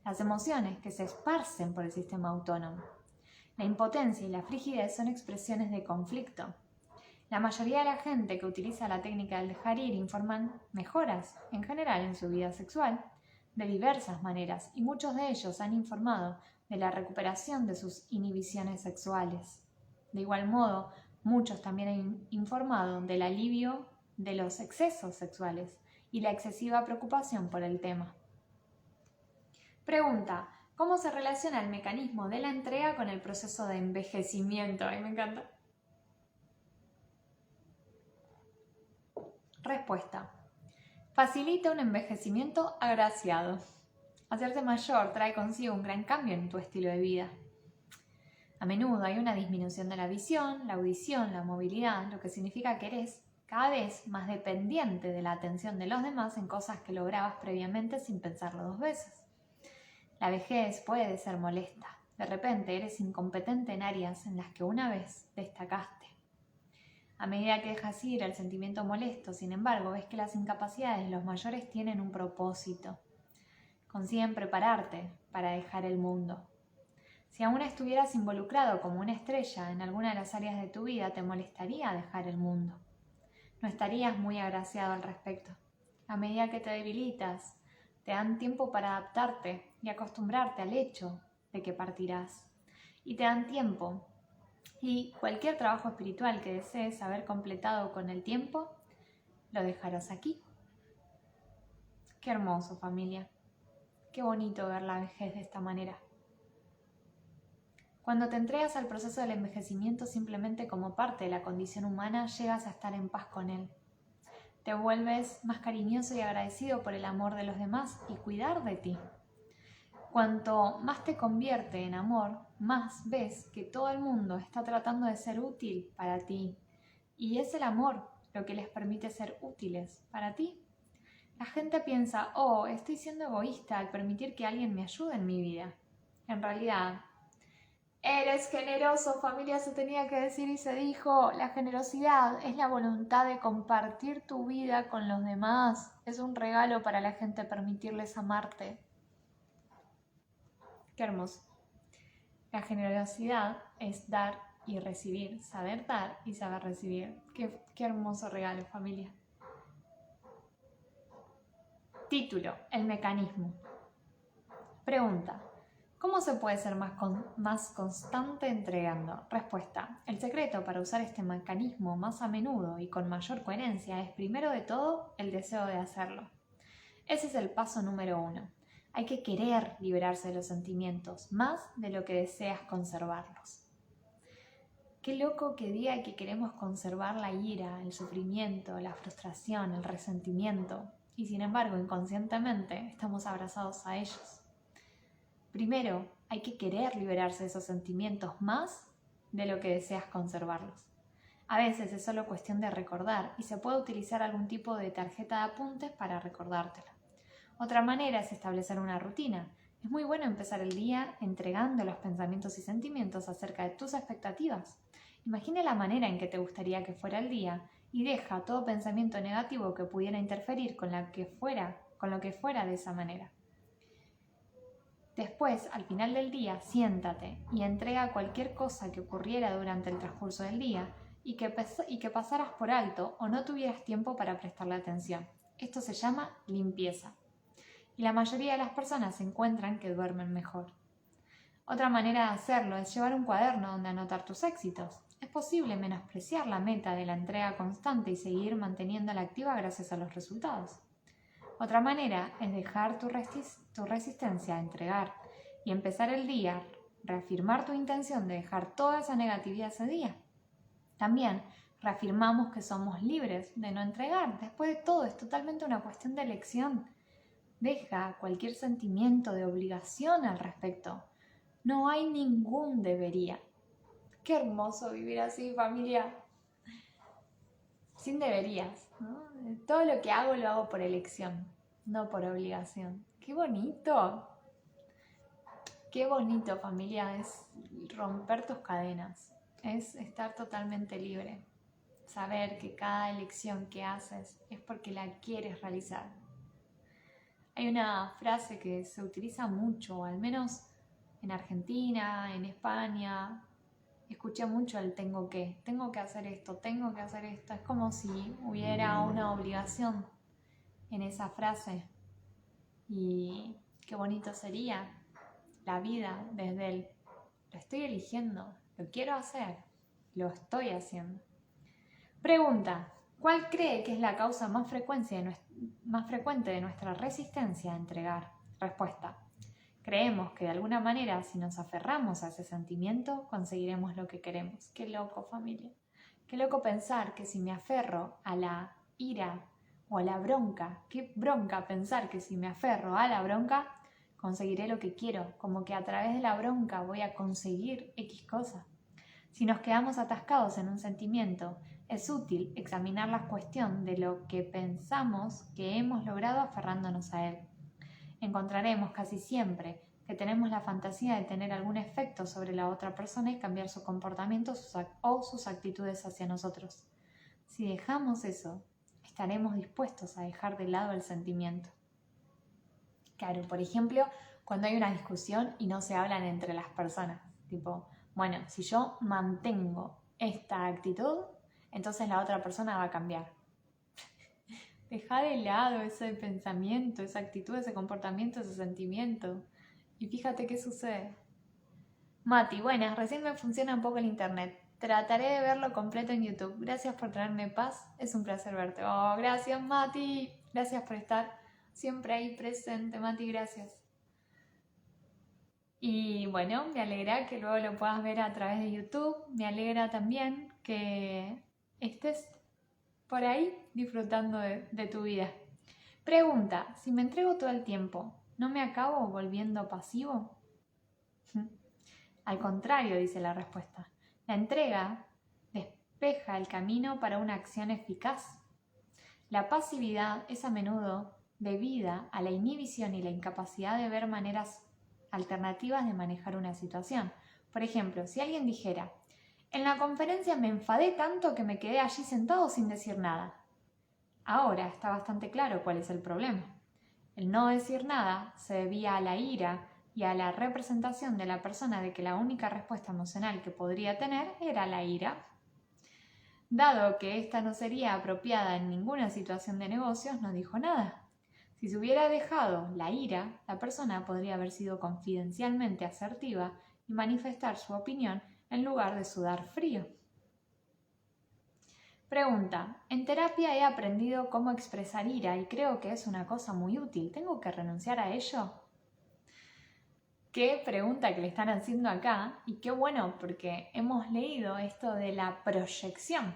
S1: las emociones que se esparcen por el sistema autónomo. La impotencia y la frigidez son expresiones de conflicto. La mayoría de la gente que utiliza la técnica del dejar ir informan mejoras, en general, en su vida sexual, de diversas maneras, y muchos de ellos han informado de la recuperación de sus inhibiciones sexuales. De igual modo, muchos también han informado del alivio de los excesos sexuales y la excesiva preocupación por el tema. Pregunta: ¿cómo se relaciona el mecanismo de la entrega con el proceso de envejecimiento? A mí me encanta. Respuesta: facilita un envejecimiento agraciado. Hacerte mayor trae consigo un gran cambio en tu estilo de vida. A menudo hay una disminución de la visión, la audición, la movilidad, lo que significa que eres cada vez más dependiente de la atención de los demás en cosas que lograbas previamente sin pensarlo dos veces. La vejez puede ser molesta. De repente eres incompetente en áreas en las que una vez destacaste. A medida que dejas ir el sentimiento molesto, sin embargo, ves que las incapacidades de los mayores tienen un propósito. Consiguen prepararte para dejar el mundo. Si aún estuvieras involucrado como una estrella en alguna de las áreas de tu vida, te molestaría dejar el mundo. No estarías muy agraciado al respecto. A medida que te debilitas, te dan tiempo para adaptarte y acostumbrarte al hecho de que partirás. Y te dan tiempo. Y cualquier trabajo espiritual que desees haber completado con el tiempo, lo dejarás aquí. Qué hermoso, familia. Qué bonito ver la vejez de esta manera. Cuando te entregas al proceso del envejecimiento simplemente como parte de la condición humana, llegas a estar en paz con él. Te vuelves más cariñoso y agradecido por el amor de los demás y cuidar de ti. Cuanto más te convierte en amor, más ves que todo el mundo está tratando de ser útil para ti. Y es el amor lo que les permite ser útiles para ti. La gente piensa: oh, estoy siendo egoísta al permitir que alguien me ayude en mi vida. En realidad, eres generoso, familia, se tenía que decir y se dijo. La generosidad es la voluntad de compartir tu vida con los demás. Es un regalo para la gente permitirles amarte. Qué hermoso. La generosidad es dar y recibir, saber dar y saber recibir. Qué hermoso regalo, familia. Título: el mecanismo. Pregunta: ¿cómo se puede ser más constante entregando? Respuesta: el secreto para usar este mecanismo más a menudo y con mayor coherencia es, primero de todo, el deseo de hacerlo. Ese es el paso número 1. Hay que querer liberarse de los sentimientos, más de lo que deseas conservarlos. Qué loco que diga que queremos conservar la ira, el sufrimiento, la frustración, el resentimiento, y sin embargo, inconscientemente, estamos abrazados a ellos. Primero, hay que querer liberarse de esos sentimientos más de lo que deseas conservarlos. A veces es solo cuestión de recordar y se puede utilizar algún tipo de tarjeta de apuntes para recordártelo. Otra manera es establecer una rutina. Es muy bueno empezar el día entregando los pensamientos y sentimientos acerca de tus expectativas. Imagina la manera en que te gustaría que fuera el día y deja todo pensamiento negativo que pudiera interferir con lo que fuera de esa manera. Después, al final del día, siéntate y entrega cualquier cosa que ocurriera durante el transcurso del día y que pasaras por alto o no tuvieras tiempo para prestarle atención. Esto se llama limpieza. Y la mayoría de las personas encuentran que duermen mejor. Otra manera de hacerlo es llevar un cuaderno donde anotar tus éxitos. Es posible menospreciar la meta de la entrega constante y seguir manteniéndola activa gracias a los resultados. Otra manera es dejar tu resistencia a entregar y empezar el día, reafirmar tu intención de dejar toda esa negatividad ese día. También reafirmamos que somos libres de no entregar. Después de todo, es totalmente una cuestión de elección. Deja cualquier sentimiento de obligación al respecto. No hay ningún debería. Qué hermoso vivir así, familia. Sin deberías, ¿no? Todo lo que hago lo hago por elección, no por obligación. ¡Qué bonito! Qué bonito, familia, es romper tus cadenas. Es estar totalmente libre. Saber que cada elección que haces es porque la quieres realizar. Hay una frase que se utiliza mucho, al menos en Argentina, en España. Escuché mucho el tengo que hacer esto, tengo que hacer esto. Es como si hubiera una obligación en esa frase. Y qué bonito sería la vida desde el lo estoy eligiendo, lo quiero hacer, lo estoy haciendo. Pregunta: ¿cuál cree que es la causa más frecuente de nuestra resistencia a entregar? Respuesta: creemos que de alguna manera, si nos aferramos a ese sentimiento, conseguiremos lo que queremos. Qué loco, familia. Qué loco pensar que si me aferro a la ira o a la bronca, qué bronca pensar que si me aferro a la bronca, conseguiré lo que quiero, como que a través de la bronca voy a conseguir X cosa. Si nos quedamos atascados en un sentimiento, es útil examinar la cuestión de lo que pensamos que hemos logrado aferrándonos a él. Encontraremos casi siempre que tenemos la fantasía de tener algún efecto sobre la otra persona y cambiar su comportamiento o sus actitudes hacia nosotros. Si dejamos eso, estaremos dispuestos a dejar de lado el sentimiento. Claro, por ejemplo, cuando hay una discusión y no se hablan entre las personas, tipo, bueno, si yo mantengo esta actitud, entonces la otra persona va a cambiar. Deja de lado ese pensamiento, esa actitud, ese comportamiento, ese sentimiento. Y fíjate qué sucede. Mati, buenas, recién me funciona un poco el internet. Trataré de verlo completo en YouTube. Gracias por traerme paz. Es un placer verte. Oh, gracias, Mati. Gracias por estar siempre ahí presente, Mati. Gracias. Y bueno, me alegra que luego lo puedas ver a través de YouTube. Me alegra también que estés por ahí disfrutando de tu vida. Pregunta: si me entrego todo el tiempo, ¿no me acabo volviendo pasivo? Al contrario, dice la respuesta. La entrega despeja el camino para una acción eficaz. La pasividad es a menudo debida a la inhibición y la incapacidad de ver maneras alternativas de manejar una situación. Por ejemplo, si alguien dijera: en la conferencia me enfadé tanto que me quedé allí sentado sin decir nada. Ahora está bastante claro cuál es el problema. El no decir nada se debía a la ira y a la representación de la persona de que la única respuesta emocional que podría tener era la ira. Dado que esta no sería apropiada en ninguna situación de negocios, no dijo nada. Si se hubiera dejado la ira, la persona podría haber sido confidencialmente asertiva y manifestar su opinión en lugar de sudar frío. Pregunta: en terapia he aprendido cómo expresar ira y creo que es una cosa muy útil. ¿Tengo que renunciar a ello? Qué pregunta que le están haciendo acá, y qué bueno, porque hemos leído esto de la proyección.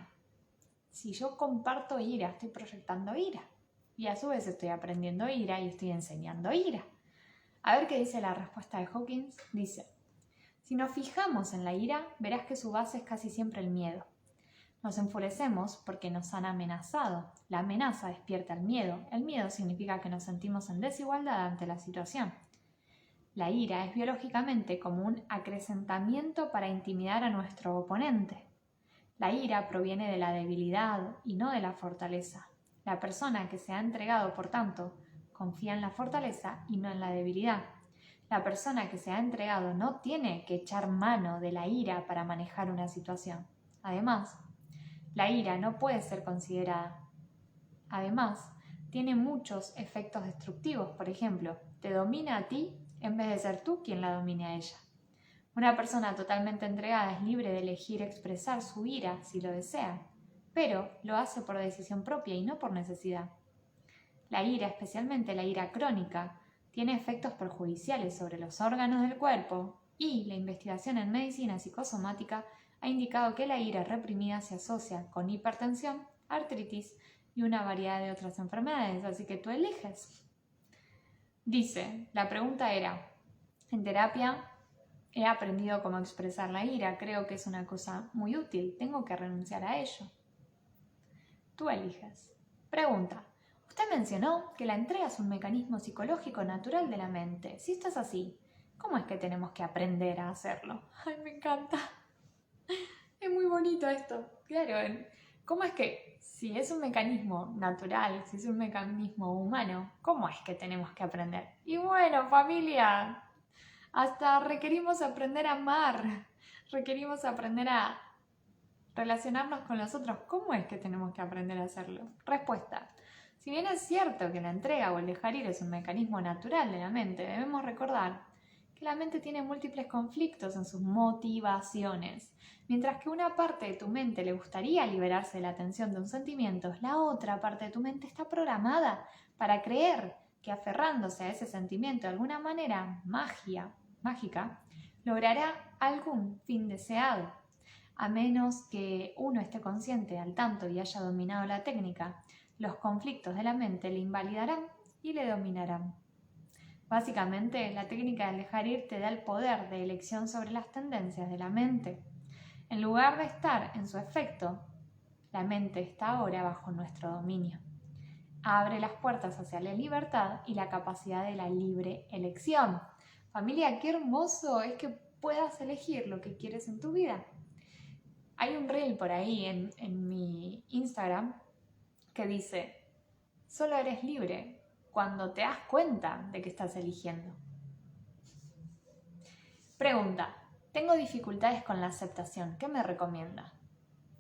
S1: Si yo comparto ira, estoy proyectando ira, y a su vez estoy aprendiendo ira y estoy enseñando ira. A ver qué dice la respuesta de Hawkins. Dice: si nos fijamos en la ira, verás que su base es casi siempre el miedo. Nos enfurecemos porque nos han amenazado. La amenaza despierta el miedo. El miedo significa que nos sentimos en desigualdad ante la situación. La ira es biológicamente como un acrecentamiento para intimidar a nuestro oponente. La ira proviene de la debilidad y no de la fortaleza. La persona que se ha entregado, por tanto, confía en la fortaleza y no en la debilidad. La persona que se ha entregado no tiene que echar mano de la ira para manejar una situación. Además, la ira no puede ser considerada. Además, tiene muchos efectos destructivos. Por ejemplo, te domina a ti en vez de ser tú quien la domine a ella. Una persona totalmente entregada es libre de elegir expresar su ira si lo desea, pero lo hace por decisión propia y no por necesidad. La ira, especialmente la ira crónica, tiene efectos perjudiciales sobre los órganos del cuerpo y la investigación en medicina psicosomática ha indicado que la ira reprimida se asocia con hipertensión, artritis y una variedad de otras enfermedades, así que tú eliges. Dice, la pregunta era, en terapia he aprendido cómo expresar la ira, creo que es una cosa muy útil, tengo que renunciar a ello. Tú eliges. Pregunta, usted mencionó que la entrega es un mecanismo psicológico natural de la mente. Si esto es así, ¿cómo es que tenemos que aprender a hacerlo? Ay, me encanta. Es muy bonito esto. Claro, ¿cómo es que si es un mecanismo natural, si es un mecanismo humano, cómo es que tenemos que aprender? Y bueno, familia, hasta requerimos aprender a amar, requerimos aprender a relacionarnos con los otros. ¿Cómo es que tenemos que aprender a hacerlo? Respuesta. Si bien es cierto que la entrega o el dejar ir es un mecanismo natural de la mente, debemos recordar que la mente tiene múltiples conflictos en sus motivaciones. Mientras que una parte de tu mente le gustaría liberarse de la tensión de un sentimiento, la otra parte de tu mente está programada para creer que aferrándose a ese sentimiento de alguna manera mágica, logrará algún fin deseado. A menos que uno esté consciente, al tanto y haya dominado la técnica, los conflictos de la mente le invalidarán y le dominarán. Básicamente, la técnica del dejar ir te da el poder de elección sobre las tendencias de la mente. En lugar de estar en su efecto, la mente está ahora bajo nuestro dominio. Abre las puertas hacia la libertad y la capacidad de la libre elección. Familia, qué hermoso es que puedas elegir lo que quieres en tu vida. Hay un reel por ahí en mi Instagram que dice, solo eres libre cuando te das cuenta de que estás eligiendo. Pregunta, tengo dificultades con la aceptación, ¿qué me recomienda?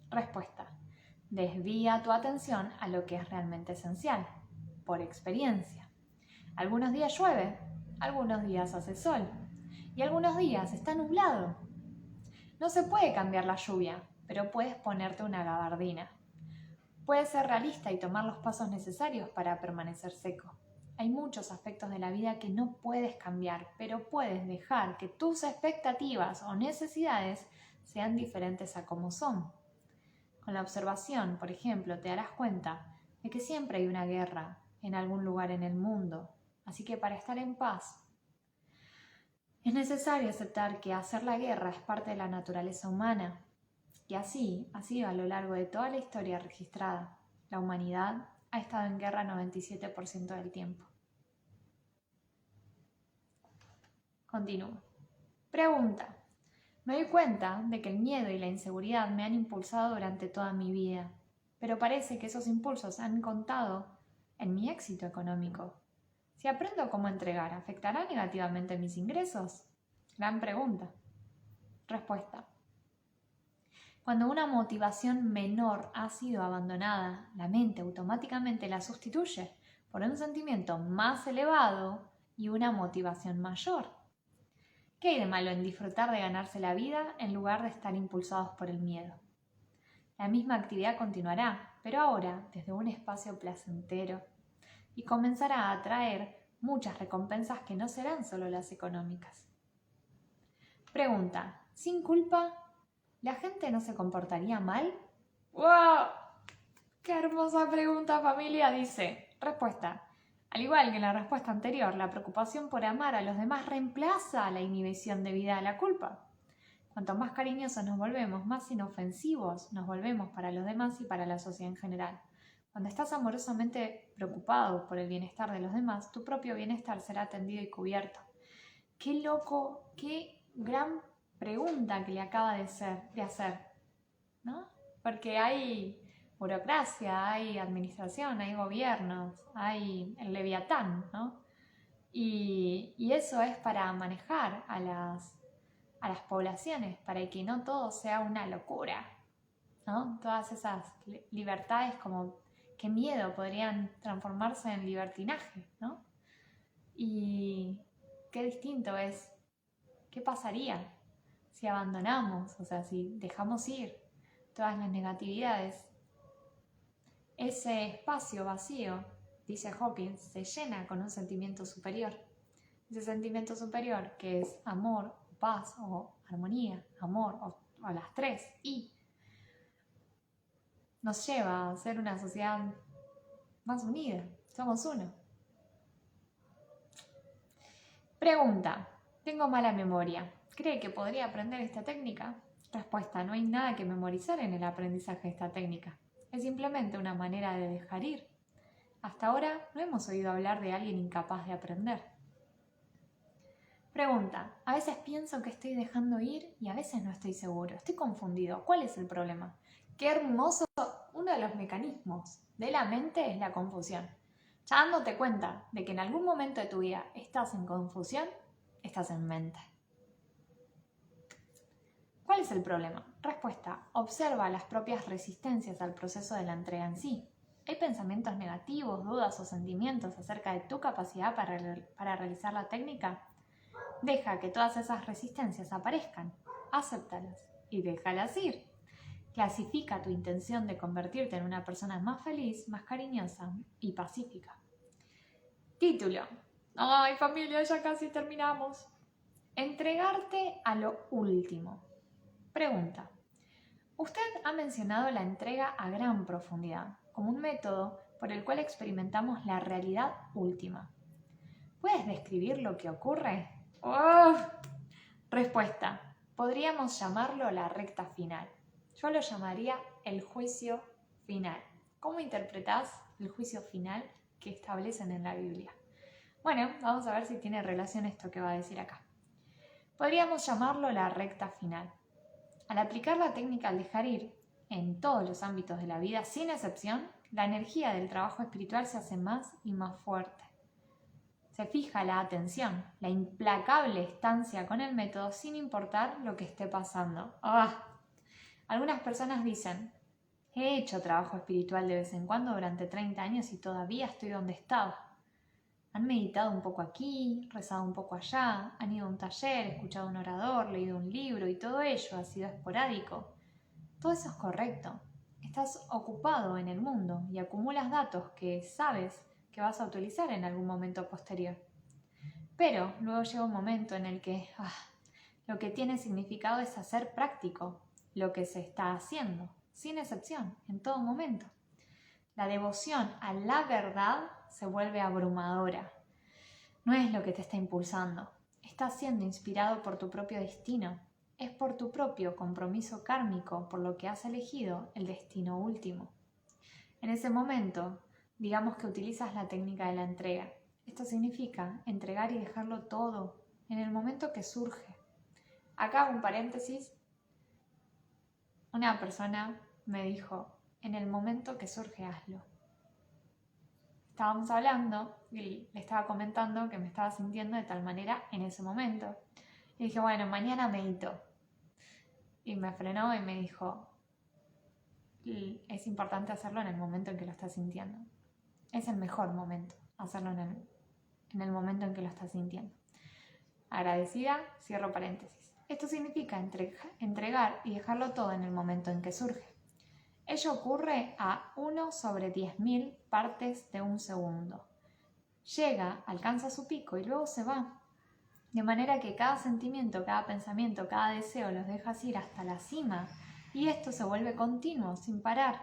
S1: Respuesta, desvía tu atención a lo que es realmente esencial, por experiencia. Algunos días llueve, algunos días hace sol y algunos días está nublado. No se puede cambiar la lluvia, pero puedes ponerte una gabardina. Puedes ser realista y tomar los pasos necesarios para permanecer seco. Hay muchos aspectos de la vida que no puedes cambiar, pero puedes dejar que tus expectativas o necesidades sean diferentes a como son. Con la observación, por ejemplo, te darás cuenta de que siempre hay una guerra en algún lugar en el mundo. Así que para estar en paz, es necesario aceptar que hacer la guerra es parte de la naturaleza humana. Y así ha sido a lo largo de toda la historia registrada. La humanidad ha estado en guerra 97% del tiempo. Continúo. Pregunta. Me doy cuenta de que el miedo y la inseguridad me han impulsado durante toda mi vida, pero parece que esos impulsos han contado en mi éxito económico. Si aprendo cómo entregar, ¿afectará negativamente mis ingresos? Gran pregunta. Respuesta. Cuando una motivación menor ha sido abandonada, la mente automáticamente la sustituye por un sentimiento más elevado y una motivación mayor. ¿Qué hay de malo en disfrutar de ganarse la vida en lugar de estar impulsados por el miedo? La misma actividad continuará, pero ahora desde un espacio placentero y comenzará a atraer muchas recompensas que no serán solo las económicas. Pregunta, ¿sin culpa la gente no se comportaría mal? ¡Wow! ¡Qué hermosa pregunta, familia! Dice, respuesta. Al igual que en la respuesta anterior, la preocupación por amar a los demás reemplaza la inhibición debida a la culpa. Cuanto más cariñosos nos volvemos, más inofensivos nos volvemos para los demás y para la sociedad en general. Cuando estás amorosamente preocupado por el bienestar de los demás, tu propio bienestar será atendido y cubierto. ¡Qué loco! ¡Qué gran pregunta que le acaba de hacer! ¿No? Porque hay burocracia, hay administración, hay gobiernos, hay el leviatán, ¿no? Y eso es para manejar a las poblaciones, para que no todo sea una locura, ¿no? Todas esas libertades, como qué miedo, podrían transformarse en libertinaje, ¿no? Y qué distinto es, ¿qué pasaría si abandonamos, o sea, si dejamos ir todas las negatividades? Ese espacio vacío, dice Hawkins, se llena con un sentimiento superior. Ese sentimiento superior que es amor, paz o armonía, amor o las tres, y nos lleva a ser una sociedad más unida. Somos uno. Pregunta: tengo mala memoria. ¿Cree que podría aprender esta técnica? Respuesta: no hay nada que memorizar en el aprendizaje de esta técnica. Es simplemente una manera de dejar ir. Hasta ahora no hemos oído hablar de alguien incapaz de aprender. Pregunta: a veces pienso que estoy dejando ir y a veces no estoy seguro. Estoy confundido. ¿Cuál es el problema? ¡Qué hermoso! Uno de los mecanismos de la mente es la confusión. Ya dándote cuenta de que en algún momento de tu vida estás en confusión, estás en mente. ¿Cuál es el problema? Respuesta: observa las propias resistencias al proceso de la entrega en sí. ¿Hay pensamientos negativos, dudas o sentimientos acerca de tu capacidad para realizar la técnica? Deja que todas esas resistencias aparezcan, acéptalas y déjalas ir. Clasifica tu intención de convertirte en una persona más feliz, más cariñosa y pacífica. Título: ¡ay, familia, ya casi terminamos! Entregarte a lo último. Pregunta: usted ha mencionado la entrega a gran profundidad como un método por el cual experimentamos la realidad última. ¿Puedes describir lo que ocurre? ¡Oh! Respuesta: podríamos llamarlo la recta final. Yo lo llamaría el juicio final. ¿Cómo interpretás el juicio final que establecen en la Biblia? Bueno, vamos a ver si tiene relación esto que va a decir acá. Podríamos llamarlo la recta final. Al aplicar la técnica al dejar ir en todos los ámbitos de la vida, sin excepción, la energía del trabajo espiritual se hace más y más fuerte. Se fija la atención, la implacable estancia con el método sin importar lo que esté pasando. ¡Ah! Algunas personas dicen: he hecho trabajo espiritual de vez en cuando durante 30 años y todavía estoy donde estaba. Han meditado un poco aquí, rezado un poco allá, han ido a un taller, escuchado a un orador, leído un libro y todo ello ha sido esporádico. Todo eso es correcto. Estás ocupado en el mundo y acumulas datos que sabes que vas a utilizar en algún momento posterior. Pero luego llega un momento en el que lo que tiene significado es hacer práctico lo que se está haciendo, sin excepción, en todo momento. La devoción a la verdad se vuelve abrumadora. No es lo que te está impulsando. Estás siendo inspirado por tu propio destino. Es por tu propio compromiso kármico por lo que has elegido el destino último. En ese momento, digamos que utilizas la técnica de la entrega. Esto significa entregar y dejarlo todo en el momento que surge. Acá un paréntesis. Una persona me dijo: en el momento que surge, hazlo. Estábamos hablando y le estaba comentando que me estaba sintiendo de tal manera en ese momento. Y dije: bueno, mañana medito. Y me frenó y me dijo: es importante hacerlo en el momento en que lo estás sintiendo. Es el mejor momento, hacerlo en el momento en que lo estás sintiendo. Agradecida, cierro paréntesis. Esto significa entregar y dejarlo todo en el momento en que surge. Ello ocurre a 1 sobre 10.000 partes de un segundo. Llega, alcanza su pico y luego se va. De manera que cada sentimiento, cada pensamiento, cada deseo los dejas ir hasta la cima y esto se vuelve continuo, sin parar.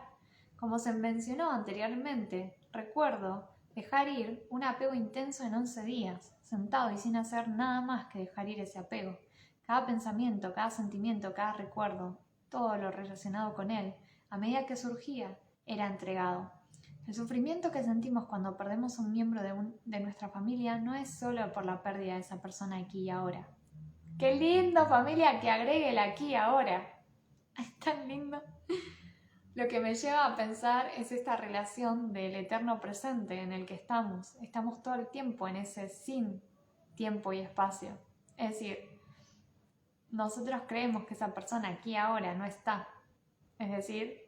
S1: Como se mencionó anteriormente, recuerdo dejar ir un apego intenso en 11 días, sentado y sin hacer nada más que dejar ir ese apego. Cada pensamiento, cada sentimiento, cada recuerdo, todo lo relacionado con él, a medida que surgía, era entregado. El sufrimiento que sentimos cuando perdemos a un miembro de nuestra familia no es solo por la pérdida de esa persona aquí y ahora. ¡Qué lindo, familia, que agregue el aquí y ahora! Es tan lindo. Lo que me lleva a pensar es esta relación del eterno presente en el que estamos. Estamos todo el tiempo en ese sin tiempo y espacio. Es decir, nosotros creemos que esa persona aquí ahora no está. Es decir,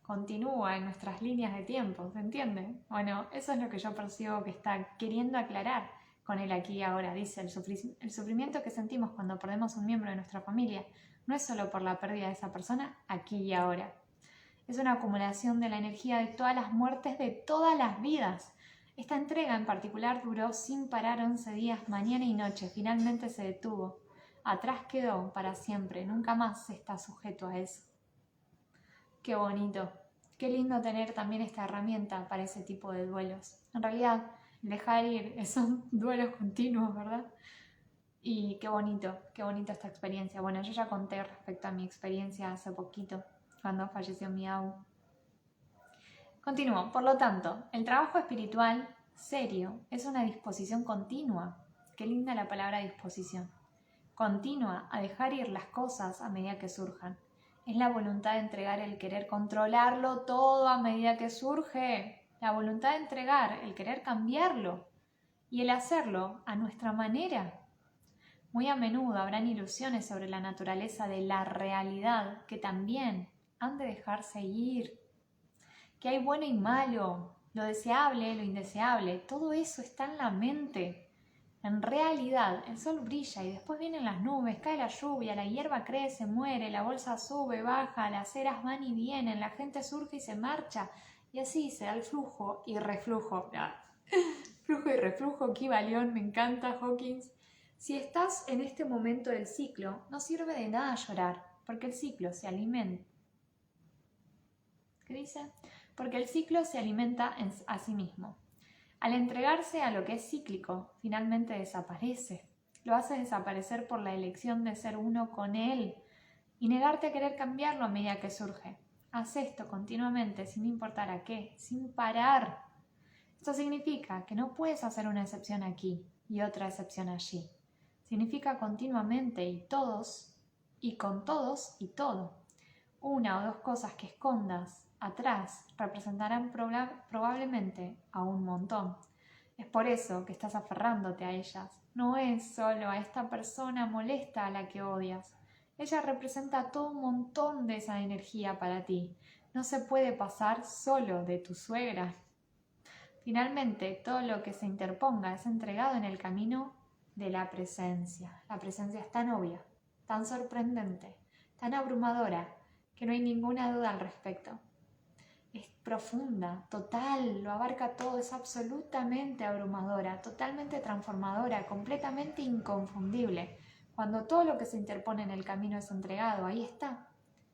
S1: continúa en nuestras líneas de tiempo, ¿se entiende? Bueno, eso es lo que yo percibo que está queriendo aclarar con el aquí y ahora. Dice, el sufrimiento que sentimos cuando perdemos un miembro de nuestra familia no es solo por la pérdida de esa persona aquí y ahora. Es una acumulación de la energía de todas las muertes de todas las vidas. Esta entrega en particular duró sin parar 11 días, mañana y noche. Finalmente se detuvo. Atrás quedó para siempre. Nunca más se está sujeto a eso. Qué bonito. Qué lindo tener también esta herramienta para ese tipo de duelos. En realidad, dejar ir son duelos continuos, ¿verdad? Y qué bonita esta experiencia. Bueno, yo ya conté respecto a mi experiencia hace poquito, cuando falleció mi abu. Continúo. Por lo tanto, el trabajo espiritual serio es una disposición continua. Qué linda la palabra disposición. Continua a dejar ir las cosas a medida que surjan. Es la voluntad de entregar el querer controlarlo todo a medida que surge. La voluntad de entregar el querer cambiarlo y el hacerlo a nuestra manera. Muy a menudo habrán ilusiones sobre la naturaleza de la realidad que también han de dejarse ir. Que hay bueno y malo, lo deseable, lo indeseable, todo eso está en la mente. En realidad, el sol brilla y después vienen las nubes, cae la lluvia, la hierba crece, muere, la bolsa sube, baja, las eras van y vienen, la gente surge y se marcha, y así se da el flujo y reflujo. Flujo y reflujo, Kybalión, me encanta, Hawkins. Si estás en este momento del ciclo, no sirve de nada llorar, porque el ciclo se alimenta. ¿Qué dice? Porque el ciclo se alimenta a sí mismo. Al entregarse a lo que es cíclico, finalmente desaparece. Lo haces desaparecer por la elección de ser uno con él y negarte a querer cambiarlo a medida que surge. Haz esto continuamente, sin importar a qué, sin parar. Esto significa que no puedes hacer una excepción aquí y otra excepción allí. Significa continuamente y todos, y con todos y todo. Una o dos cosas que escondas atrás representarán probablemente a un montón. Es por eso que estás aferrándote a ellas. No es solo a esta persona molesta a la que odias. Ella representa todo un montón de esa energía para ti. No se puede pasar solo de tu suegra. Finalmente, todo lo que se interponga es entregado en el camino de la presencia. La presencia es tan obvia, tan sorprendente, tan abrumadora, que no hay ninguna duda al respecto. Es profunda, total, lo abarca todo, es absolutamente abrumadora, totalmente transformadora, completamente inconfundible. Cuando todo lo que se interpone en el camino es entregado, ahí está,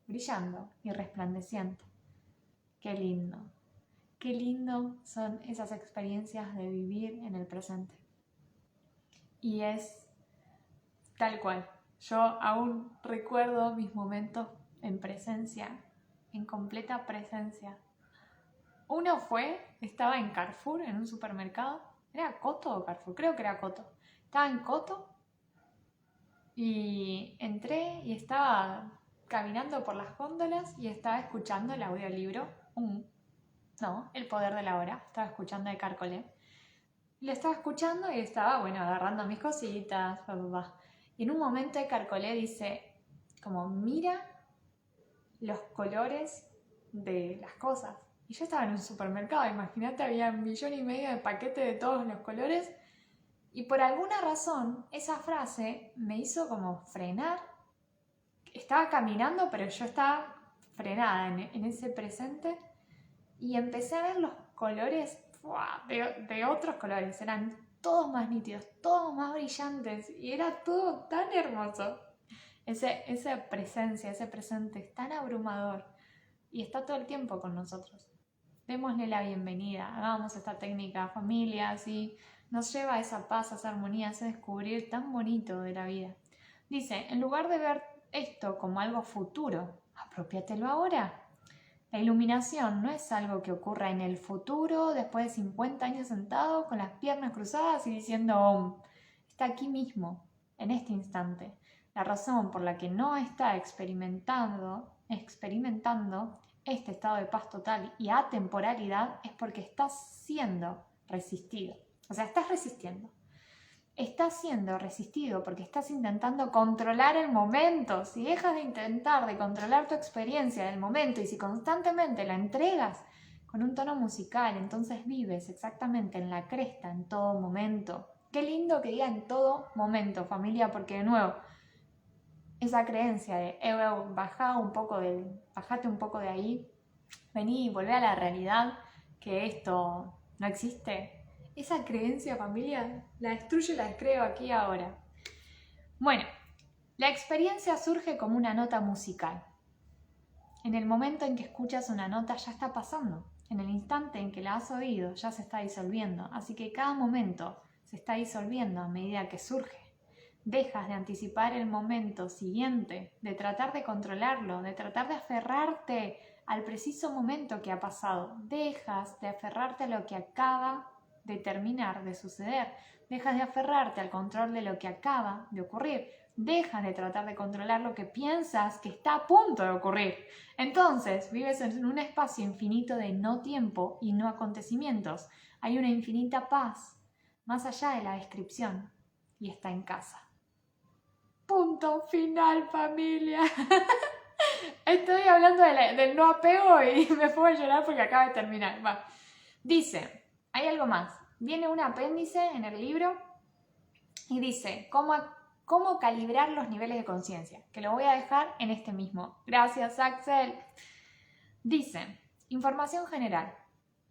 S1: brillando y resplandeciente. Qué lindo son esas experiencias de vivir en el presente. Y es tal cual. Yo aún recuerdo mis momentos en presencia, en completa presencia. Uno estaba en Carrefour, en un supermercado. ¿Era Coto o Carrefour? Creo que era Coto. Estaba en Coto y entré y estaba caminando por las góndolas y estaba escuchando el audiolibro. El poder de la hora. Estaba escuchando de Cárcole. Lo estaba escuchando y estaba, agarrando mis cositas, Y en un momento de Cárcole dice, como mira los colores de las cosas. Y yo estaba en un supermercado, imagínate, había 1,5 millones de paquetes de todos los colores. Y por alguna razón, esa frase me hizo como frenar. Estaba caminando, pero yo estaba frenada en ese presente. Y empecé a ver los colores de otros colores. Eran todos más nítidos, todos más brillantes. Y era todo tan hermoso. Esa presencia, ese presente es tan abrumador. Y está todo el tiempo con nosotros. Démosle la bienvenida, hagamos esta técnica, familia, así nos lleva a esa paz, a esa armonía, a ese descubrir tan bonito de la vida. Dice, en lugar de ver esto como algo futuro, apropiátelo ahora. La iluminación no es algo que ocurra en el futuro, después de 50 años sentado, con las piernas cruzadas y diciendo Om. Está aquí mismo, en este instante. La razón por la que no está experimentando este estado de paz total y atemporalidad es porque estás siendo resistido. O sea, estás resistiendo. Estás siendo resistido porque estás intentando controlar el momento. Si dejas de intentar de controlar tu experiencia del momento y si constantemente la entregas con un tono musical, entonces vives exactamente en la cresta en todo momento. Qué lindo que diga en todo momento, familia, porque de nuevo, esa creencia de bajate un poco de ahí, vení y volvé a la realidad, que esto no existe. Esa creencia, familia, la destruyo y la descreo aquí ahora. Bueno, la experiencia surge como una nota musical. En el momento en que escuchas una nota ya está pasando. En el instante en que la has oído ya se está disolviendo. Así que cada momento se está disolviendo a medida que surge. Dejas de anticipar el momento siguiente, de tratar de controlarlo, de tratar de aferrarte al preciso momento que ha pasado. Dejas de aferrarte a lo que acaba de terminar de suceder. Dejas de aferrarte al control de lo que acaba de ocurrir. Dejas de tratar de controlar lo que piensas que está a punto de ocurrir. Entonces vives en un espacio infinito de no tiempo y no acontecimientos. Hay una infinita paz más allá de la descripción y está en casa. Punto final, familia. Estoy hablando del no apego y me puedo llorar porque acaba de terminar. Va. Dice, hay algo más. Viene un apéndice en el libro y dice, ¿cómo calibrar los niveles de conciencia? Que lo voy a dejar en este mismo. Gracias, Axel. Dice, información general.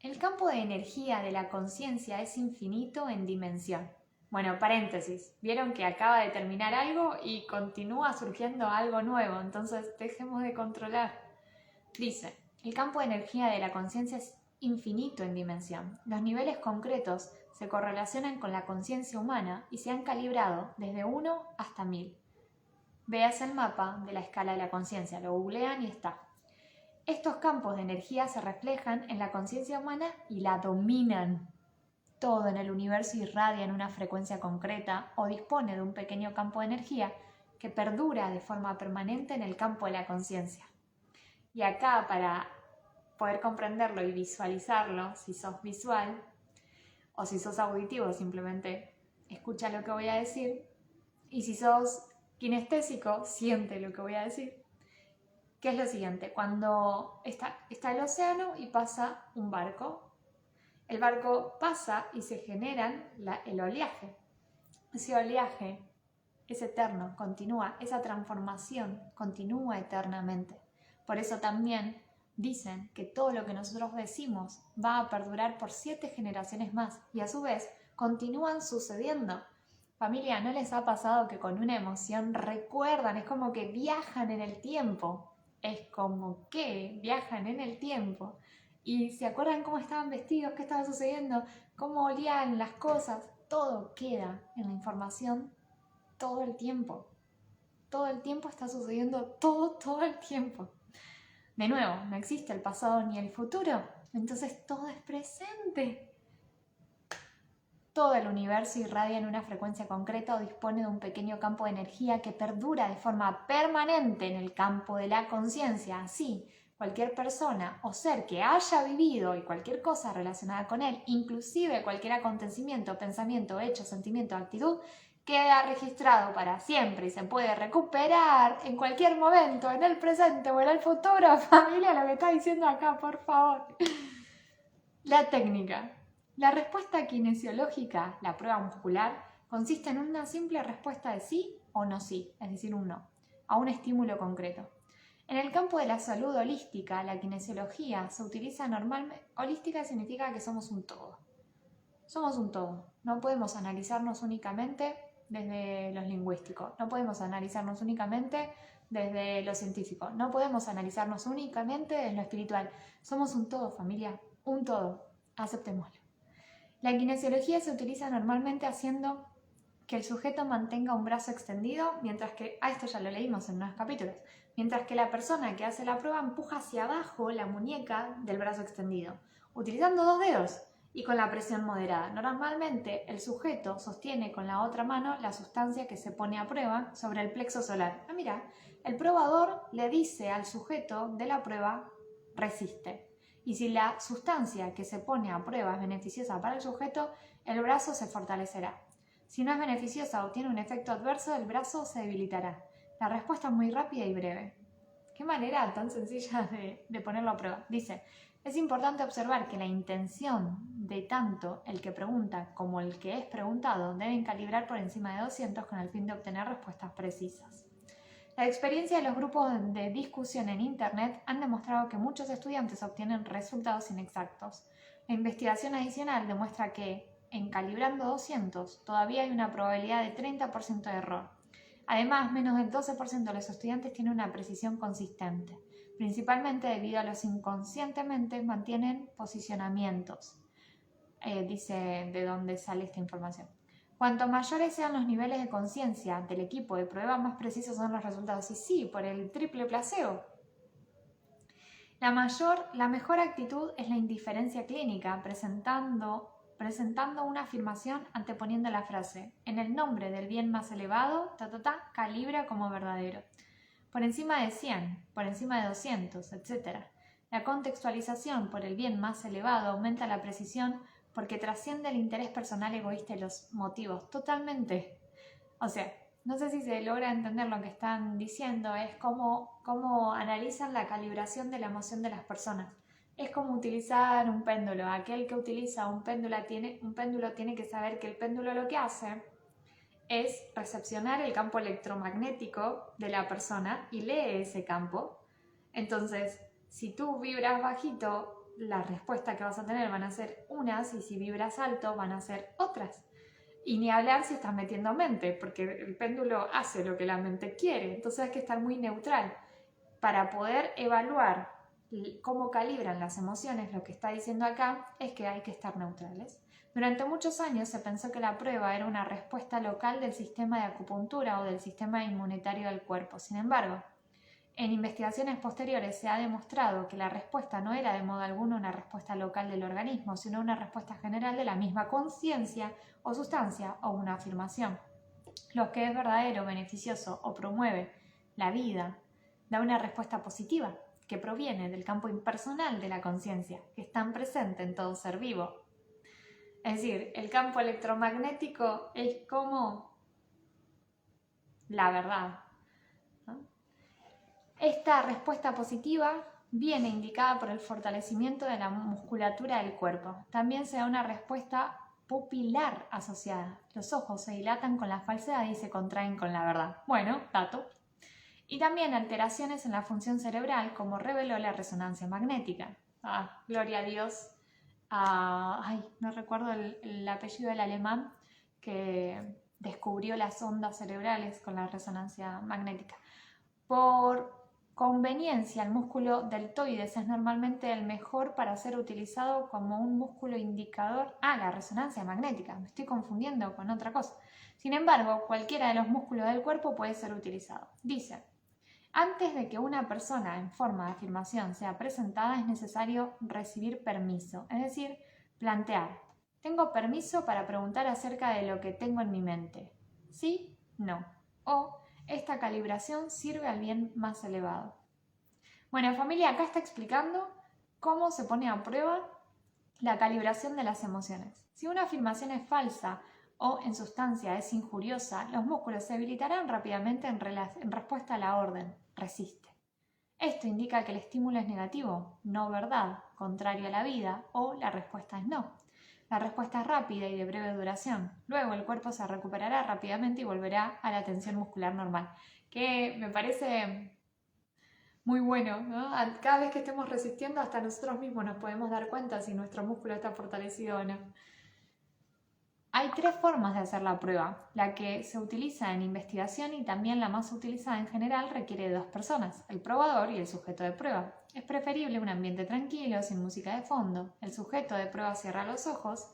S1: El campo de energía de la conciencia es infinito en dimensión. Bueno, paréntesis, vieron que acaba de terminar algo y continúa surgiendo algo nuevo, entonces dejemos de controlar. Dice, el campo de energía de la conciencia es infinito en dimensión. Los niveles concretos se correlacionan con la conciencia humana y se han calibrado desde 1 hasta 1000. Veas el mapa de la escala de la conciencia, lo googlean y está. Estos campos de energía se reflejan en la conciencia humana y la dominan. Todo en el universo irradia en una frecuencia concreta o dispone de un pequeño campo de energía que perdura de forma permanente en el campo de la conciencia. Y acá, para poder comprenderlo y visualizarlo, si sos visual o si sos auditivo, simplemente escucha lo que voy a decir. Y si sos kinestésico, siente lo que voy a decir. ¿Qué es lo siguiente? Cuando está el océano y pasa un barco, el barco pasa y se genera el oleaje. Ese oleaje es eterno, continúa, esa transformación continúa eternamente. Por eso también dicen que todo lo que nosotros decimos va a perdurar por 7 generaciones más y a su vez continúan sucediendo. Familia, ¿no les ha pasado que con una emoción recuerdan? Es como que viajan en el tiempo. Es como que viajan en el tiempo. Y se acuerdan cómo estaban vestidos, qué estaba sucediendo, cómo olían las cosas. Todo queda en la información todo el tiempo. Todo el tiempo está sucediendo todo el tiempo. De nuevo, no existe el pasado ni el futuro. Entonces todo es presente. Todo el universo irradia en una frecuencia concreta o dispone de un pequeño campo de energía que perdura de forma permanente en el campo de la conciencia. Así, cualquier persona o ser que haya vivido y cualquier cosa relacionada con él, inclusive cualquier acontecimiento, pensamiento, hecho, sentimiento, actitud, queda registrado para siempre y se puede recuperar en cualquier momento, en el presente o en el futuro. Familia, lo que está diciendo acá, por favor. La técnica. La respuesta kinesiológica, la prueba muscular, consiste en una simple respuesta de sí o no sí, es decir, un no, a un estímulo concreto. En el campo de la salud holística, la kinesiología se utiliza normalmente. Holística significa que somos un todo. Somos un todo. No podemos analizarnos únicamente desde lo lingüístico. No podemos analizarnos únicamente desde lo científico. No podemos analizarnos únicamente desde lo espiritual. Somos un todo, familia. Un todo. Aceptémoslo. La kinesiología se utiliza normalmente haciendo que el sujeto mantenga un brazo extendido, mientras que, esto ya lo leímos en unos capítulos, mientras que la persona que hace la prueba empuja hacia abajo la muñeca del brazo extendido, utilizando 2 dedos y con la presión moderada. Normalmente el sujeto sostiene con la otra mano la sustancia que se pone a prueba sobre el plexo solar. Mira, el probador le dice al sujeto de la prueba, resiste. Y si la sustancia que se pone a prueba es beneficiosa para el sujeto, el brazo se fortalecerá. Si no es beneficiosa o tiene un efecto adverso, el brazo se debilitará. La respuesta es muy rápida y breve. Qué manera tan sencilla de ponerlo a prueba. Dice, es importante observar que la intención de tanto el que pregunta como el que es preguntado deben calibrar por encima de 200 con el fin de obtener respuestas precisas. La experiencia de los grupos de discusión en Internet han demostrado que muchos estudiantes obtienen resultados inexactos. La investigación adicional demuestra que, en calibrando 200, todavía hay una probabilidad de 30% de error. Además, menos del 12% de los estudiantes tienen una precisión consistente, principalmente debido a los inconscientemente mantienen posicionamientos. Dice de dónde sale esta información. Cuanto mayores sean los niveles de conciencia del equipo de prueba, más precisos son los resultados. Y sí, por el triple placebo. La mejor actitud es la indiferencia clínica, presentando una afirmación anteponiendo la frase, en el nombre del bien más elevado, calibra como verdadero. Por encima de 100, por encima de 200, etc. La contextualización por el bien más elevado aumenta la precisión porque trasciende el interés personal egoísta y los motivos totalmente. O sea, no sé si se logra entender lo que están diciendo, es cómo analizan la calibración de la emoción de las personas. Es como utilizar un péndulo. Aquel que utiliza un péndulo tiene que saber que el péndulo lo que hace es recepcionar el campo electromagnético de la persona y lee ese campo. Entonces, si tú vibras bajito, la respuesta que vas a tener van a ser unas, y si vibras alto van a ser otras. Y ni hablar si estás metiendo mente, porque el péndulo hace lo que la mente quiere. Entonces hay que estar muy neutral. Para poder evaluar cómo calibran las emociones, lo que está diciendo acá es que hay que estar neutrales. Durante muchos años se pensó que la prueba era una respuesta local del sistema de acupuntura o del sistema inmunitario del cuerpo. Sin embargo, en investigaciones posteriores se ha demostrado que la respuesta no era de modo alguno una respuesta local del organismo, sino una respuesta general de la misma conciencia o sustancia o una afirmación. Lo que es verdadero, beneficioso o promueve la vida da una respuesta positiva que proviene del campo impersonal de la conciencia, que es tan presente en todo ser vivo. Es decir, el campo electromagnético es como la verdad. Esta respuesta positiva viene indicada por el fortalecimiento de la musculatura del cuerpo. También se da una respuesta pupilar asociada. Los ojos se dilatan con la falsedad y se contraen con la verdad. Bueno, dato. Y también alteraciones en la función cerebral, como reveló la resonancia magnética. Gloria a Dios. No recuerdo el apellido del alemán que descubrió las ondas cerebrales con la resonancia magnética. Por conveniencia, el músculo deltoides es normalmente el mejor para ser utilizado como un músculo indicador. La resonancia magnética, me estoy confundiendo con otra cosa. Sin embargo, cualquiera de los músculos del cuerpo puede ser utilizado. Dice, antes de que una persona en forma de afirmación sea presentada es necesario recibir permiso, es decir, plantear. ¿Tengo permiso para preguntar acerca de lo que tengo en mi mente? ¿Sí? No. O esta calibración sirve al bien más elevado. Bueno, familia, acá está explicando cómo se pone a prueba la calibración de las emociones. Si una afirmación es falsa o en sustancia es injuriosa, los músculos se debilitarán rápidamente en respuesta a la orden, resiste. Esto indica que el estímulo es negativo, no verdad, contrario a la vida, o la respuesta es no. La respuesta es rápida y de breve duración. Luego el cuerpo se recuperará rápidamente y volverá a la tensión muscular normal. Que me parece muy bueno, ¿no? Cada vez que estemos resistiendo, hasta nosotros mismos nos podemos dar cuenta si nuestro músculo está fortalecido o no. Hay 3 formas de hacer la prueba. La que se utiliza en investigación y también la más utilizada en general requiere de 2 personas, el probador y el sujeto de prueba. Es preferible un ambiente tranquilo, sin música de fondo. El sujeto de prueba cierra los ojos.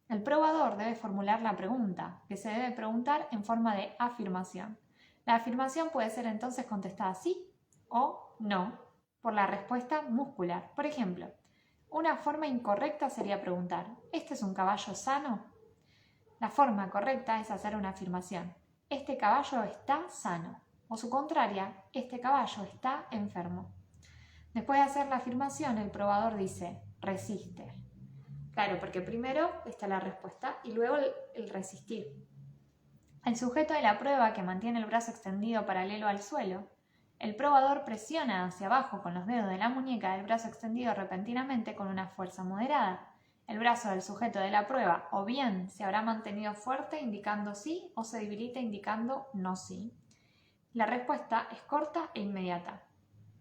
S1: El probador debe formular la pregunta, que se debe preguntar en forma de afirmación. La afirmación puede ser entonces contestada sí o no por la respuesta muscular. Por ejemplo, una forma incorrecta sería preguntar, ¿este es un caballo sano? La forma correcta es hacer una afirmación, ¿este caballo está sano? O su contraria, ¿este caballo está enfermo? Después de hacer la afirmación, el probador dice, resiste. Claro, porque primero está la respuesta y luego el resistir. El sujeto de la prueba, que mantiene el brazo extendido paralelo al suelo, el probador presiona hacia abajo con los dedos de la muñeca del brazo extendido repentinamente con una fuerza moderada. El brazo del sujeto de la prueba o bien se habrá mantenido fuerte indicando sí o se debilita indicando no sí. La respuesta es corta e inmediata.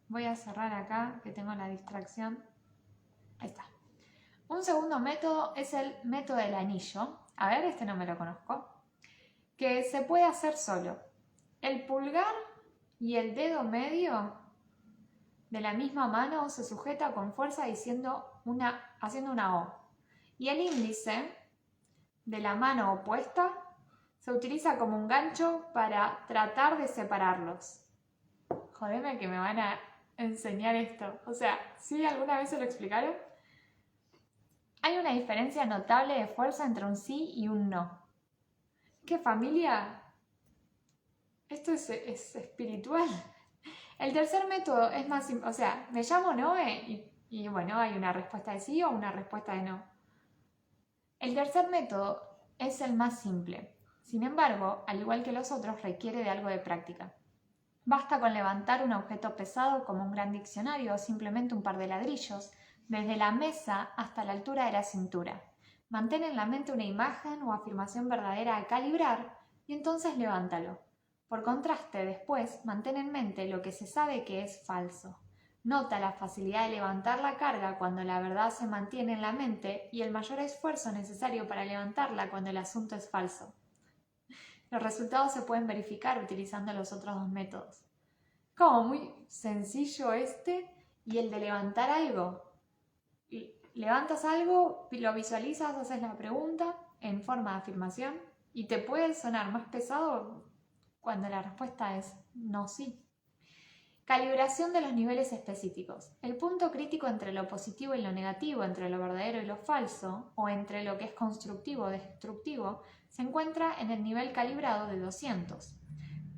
S1: Voy a cerrar acá que tengo la distracción. Ahí está. Un segundo método es el método del anillo. A ver, este no me lo conozco. Que se puede hacer solo. El pulgar y el dedo medio de la misma mano se sujeta con fuerza haciendo una O. Y el índice de la mano opuesta se utiliza como un gancho para tratar de separarlos. Jodeme que me van a enseñar esto. O sea, ¿sí alguna vez se lo explicaron? Hay una diferencia notable de fuerza entre un sí y un no. ¿Qué familia? Esto es espiritual. El tercer método es más simple. O sea, me llamo Noé y bueno, hay una respuesta de sí o una respuesta de no. El tercer método es el más simple. Sin embargo, al igual que los otros, requiere de algo de práctica. Basta con levantar un objeto pesado como un gran diccionario o simplemente un par de ladrillos, desde la mesa hasta la altura de la cintura. Mantén en la mente una imagen o afirmación verdadera a calibrar y entonces levántalo. Por contraste, después, mantén en mente lo que se sabe que es falso. Nota la facilidad de levantar la carga cuando la verdad se mantiene en la mente y el mayor esfuerzo necesario para levantarla cuando el asunto es falso. Los resultados se pueden verificar utilizando los otros dos métodos. Como muy sencillo este y el de levantar algo. Levantas algo, lo visualizas, haces la pregunta en forma de afirmación y te puede sonar más pesado cuando la respuesta es no, sí. Calibración de los niveles específicos. El punto crítico entre lo positivo y lo negativo, entre lo verdadero y lo falso, o entre lo que es constructivo o destructivo, se encuentra en el nivel calibrado de 200.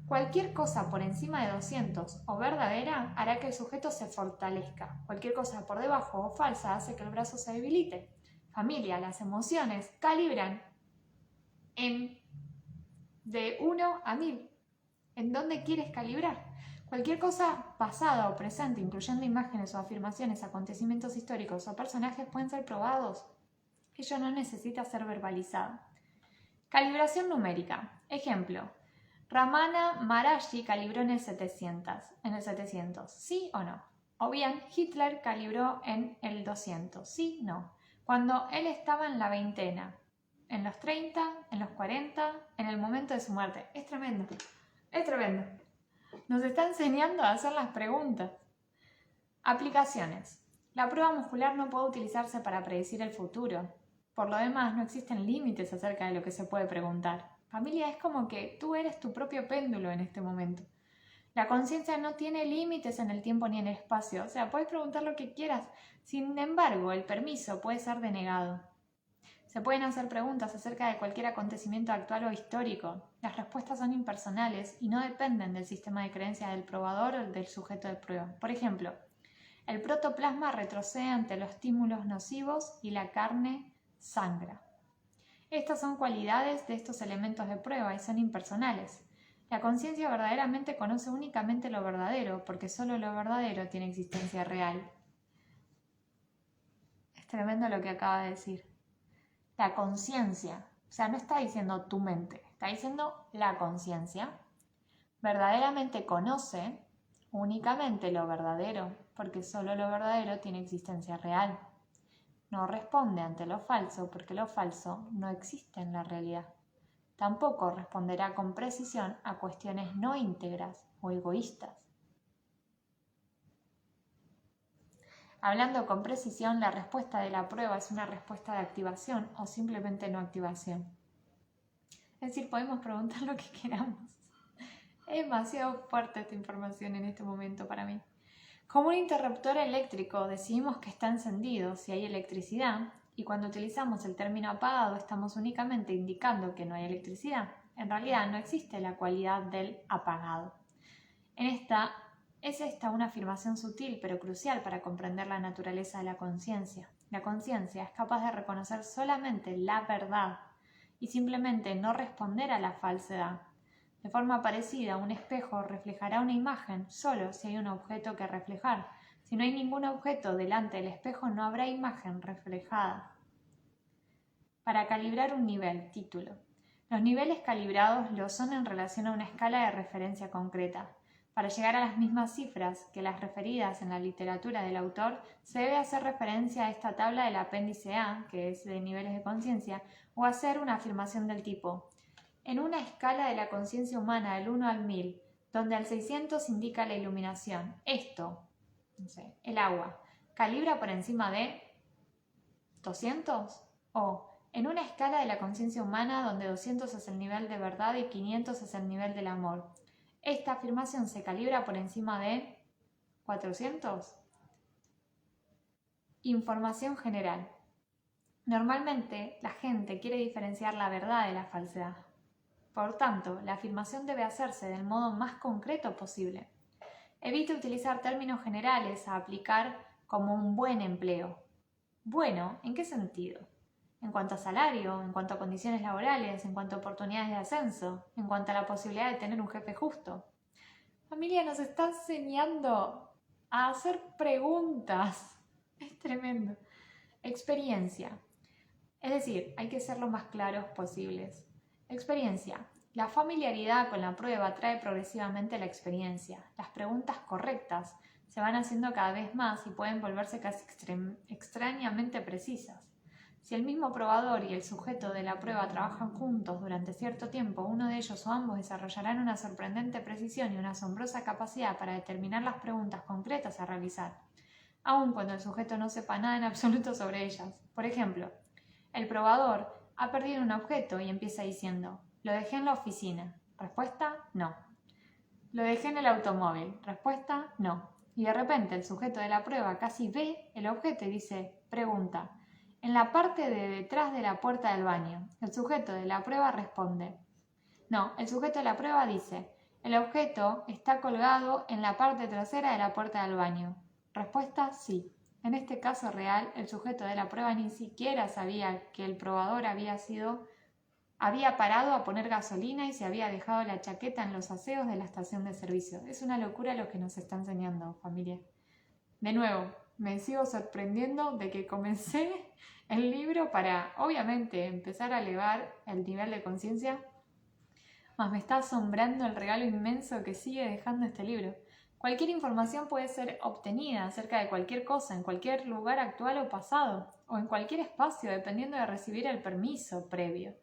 S1: Cualquier cosa por encima de 200 o verdadera hará que el sujeto se fortalezca. Cualquier cosa por debajo o falsa hace que el brazo se debilite. Familia, las emociones calibran de 1 a 1000. ¿En dónde quieres calibrar? Cualquier cosa pasada o presente, incluyendo imágenes o afirmaciones, acontecimientos históricos o personajes, pueden ser probados. Ello no necesita ser verbalizado. Calibración numérica. Ejemplo. Ramana Maharshi calibró en el 700. ¿Sí o no? O bien, Hitler calibró en el 200. ¿Sí o no? Cuando él estaba en la veintena, en los 30, en los 40, en el momento de su muerte. Es tremendo. Es tremendo. Nos está enseñando a hacer las preguntas. Aplicaciones. La prueba muscular no puede utilizarse para predecir el futuro. Por lo demás, no existen límites acerca de lo que se puede preguntar. Familia, es como que tú eres tu propio péndulo en este momento. La conciencia no tiene límites en el tiempo ni en el espacio. O sea, puedes preguntar lo que quieras. Sin embargo, el permiso puede ser denegado. Se pueden hacer preguntas acerca de cualquier acontecimiento actual o histórico. Las respuestas son impersonales y no dependen del sistema de creencias del probador o del sujeto de prueba. Por ejemplo, el protoplasma retrocede ante los estímulos nocivos y la carne sangra. Estas son cualidades de estos elementos de prueba y son impersonales. La conciencia verdaderamente conoce únicamente lo verdadero, porque solo lo verdadero tiene existencia real. Es tremendo lo que acaba de decir. La conciencia, o sea, no está diciendo tu mente, está diciendo la conciencia, verdaderamente conoce únicamente lo verdadero, porque solo lo verdadero tiene existencia real. No responde ante lo falso, porque lo falso no existe en la realidad. Tampoco responderá con precisión a cuestiones no íntegras o egoístas. Hablando con precisión, la respuesta de la prueba es una respuesta de activación o simplemente no activación. Es decir, podemos preguntar lo que queramos. Es demasiado fuerte esta información en este momento para mí. Como un interruptor eléctrico decidimos que está encendido si hay electricidad y cuando utilizamos el término apagado estamos únicamente indicando que no hay electricidad. En realidad no existe la cualidad del apagado. Es esta una afirmación sutil pero crucial para comprender la naturaleza de la conciencia. La conciencia es capaz de reconocer solamente la verdad y simplemente no responder a la falsedad. De forma parecida, un espejo reflejará una imagen solo si hay un objeto que reflejar. Si no hay ningún objeto delante del espejo, no habrá imagen reflejada. Para calibrar un nivel, título. Los niveles calibrados lo son en relación a una escala de referencia concreta. Para llegar a las mismas cifras que las referidas en la literatura del autor, se debe hacer referencia a esta tabla del apéndice A, que es de niveles de conciencia, o hacer una afirmación del tipo: en una escala de la conciencia humana del 1 al 1000, donde al 600 indica la iluminación, esto, no sé, el agua, calibra por encima de 200, o en una escala de la conciencia humana donde 200 es el nivel de verdad y 500 es el nivel del amor, esta afirmación se calibra por encima de 400. Información general. Normalmente la gente quiere diferenciar la verdad de la falsedad. Por tanto, la afirmación debe hacerse del modo más concreto posible. Evite utilizar términos generales a aplicar como un buen empleo. Bueno, ¿en qué sentido? En cuanto a salario, en cuanto a condiciones laborales, en cuanto a oportunidades de ascenso, en cuanto a la posibilidad de tener un jefe justo. Familia, nos está enseñando a hacer preguntas. Es tremendo. Experiencia. Es decir, hay que ser lo más claros posibles. Experiencia. La familiaridad con la prueba trae progresivamente la experiencia. Las preguntas correctas se van haciendo cada vez más y pueden volverse casi extrañamente precisas. Si el mismo probador y el sujeto de la prueba trabajan juntos durante cierto tiempo, uno de ellos o ambos desarrollarán una sorprendente precisión y una asombrosa capacidad para determinar las preguntas concretas a realizar, aun cuando el sujeto no sepa nada en absoluto sobre ellas. Por ejemplo, el probador ha perdido un objeto y empieza diciendo: lo dejé en la oficina. Respuesta: no. Lo dejé en el automóvil. Respuesta: no. Y de repente el sujeto de la prueba casi ve el objeto y dice: pregunta, en la parte de detrás de la puerta del baño. El sujeto de la prueba responde: no. El sujeto de la prueba dice: el objeto está colgado en la parte trasera de la puerta del baño. Respuesta: sí. En este caso real, el sujeto de la prueba ni siquiera sabía que el probador había parado a poner gasolina y se había dejado la chaqueta en los aseos de la estación de servicio. Es una locura lo que nos está enseñando, familia. De nuevo, me sigo sorprendiendo de que comencé el libro para, obviamente, empezar a elevar el nivel de conciencia, mas me está asombrando el regalo inmenso que sigue dejando este libro. Cualquier información puede ser obtenida acerca de cualquier cosa, en cualquier lugar actual o pasado, o en cualquier espacio, dependiendo de recibir el permiso previo.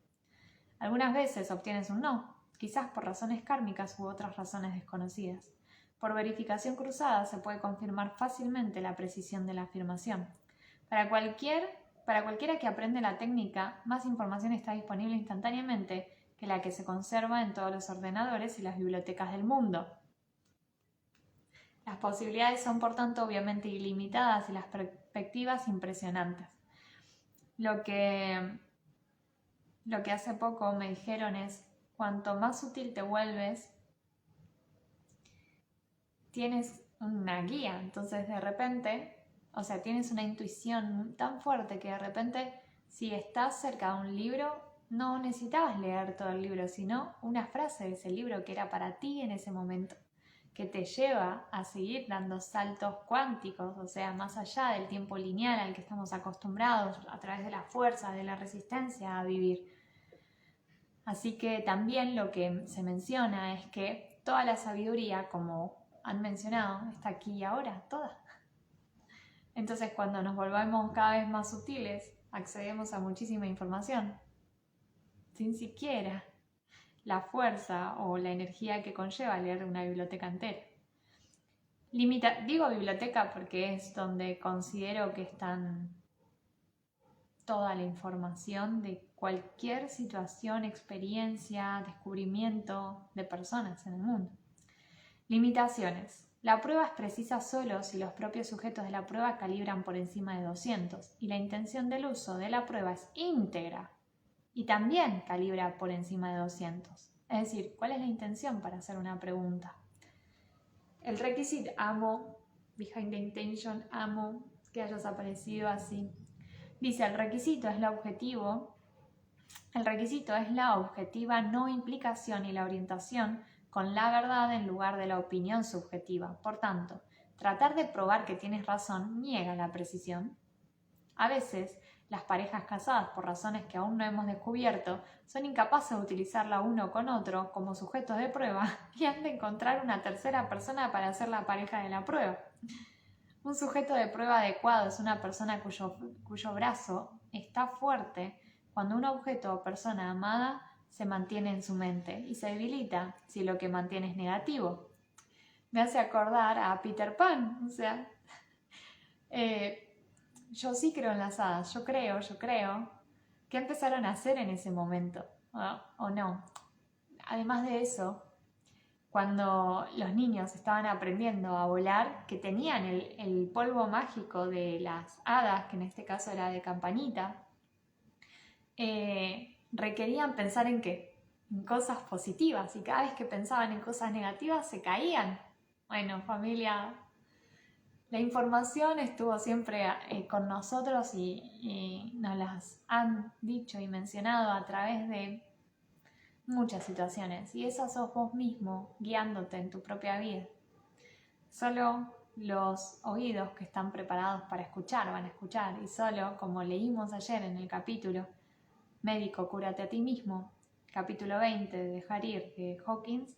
S1: Algunas veces obtienes un no, quizás por razones kármicas u otras razones desconocidas. Por verificación cruzada se puede confirmar fácilmente la precisión de la afirmación. Para cualquiera que aprende la técnica, más información está disponible instantáneamente que la que se conserva en todos los ordenadores y las bibliotecas del mundo. Las posibilidades son, por tanto, obviamente ilimitadas y las perspectivas impresionantes. Lo que hace poco me dijeron es: cuanto más sutil te vuelves, tienes una guía. Entonces, de repente, tienes una intuición tan fuerte que de repente, si estás cerca de un libro, no necesitabas leer todo el libro, sino una frase de ese libro que era para ti en ese momento, que te lleva a seguir dando saltos cuánticos, más allá del tiempo lineal al que estamos acostumbrados a través de la fuerza, de la resistencia a vivir. Así que también lo que se menciona es que toda la sabiduría, como han mencionado, está aquí y ahora, toda. Entonces, cuando nos volvemos cada vez más sutiles, accedemos a muchísima información, sin siquiera la fuerza o la energía que conlleva leer una biblioteca entera. Digo biblioteca porque es donde considero que están toda la información de cualquier situación, experiencia, descubrimiento de personas en el mundo. Limitaciones. La prueba es precisa solo si los propios sujetos de la prueba calibran por encima de 200 y la intención del uso de la prueba es íntegra y también calibra por encima de 200. Es decir, ¿cuál es la intención para hacer una pregunta? El requisito, amo, behind the intention, amo que hayas aparecido así. Dice, el requisito es la objetiva no implicación y la orientación con la verdad en lugar de la opinión subjetiva. Por tanto, tratar de probar que tienes razón niega la precisión. A veces, las parejas casadas, por razones que aún no hemos descubierto, son incapaces de utilizarla uno con otro como sujetos de prueba y han de encontrar una tercera persona para ser la pareja de la prueba. Un sujeto de prueba adecuado es una persona cuyo brazo está fuerte cuando un objeto o persona amada se mantiene en su mente y se debilita si lo que mantiene es negativo. Me hace acordar a Peter Pan, o sea, yo sí creo en las hadas, yo creo. ¿Qué empezaron a hacer en ese momento? ¿O no? Además de eso, cuando los niños estaban aprendiendo a volar, que tenían el polvo mágico de las hadas, que en este caso era de Campanita, requerían pensar en ¿qué? En cosas positivas, y cada vez que pensaban en cosas negativas se caían. Bueno, familia, la información estuvo siempre con nosotros y nos las han dicho y mencionado a través de muchas situaciones, y eso sos vos mismo guiándote en tu propia vida. Solo los oídos que están preparados para escuchar van a escuchar, y solo, como leímos ayer en el capítulo Médico, cúrate a ti mismo, capítulo 20 de Dejar ir, que Hawkins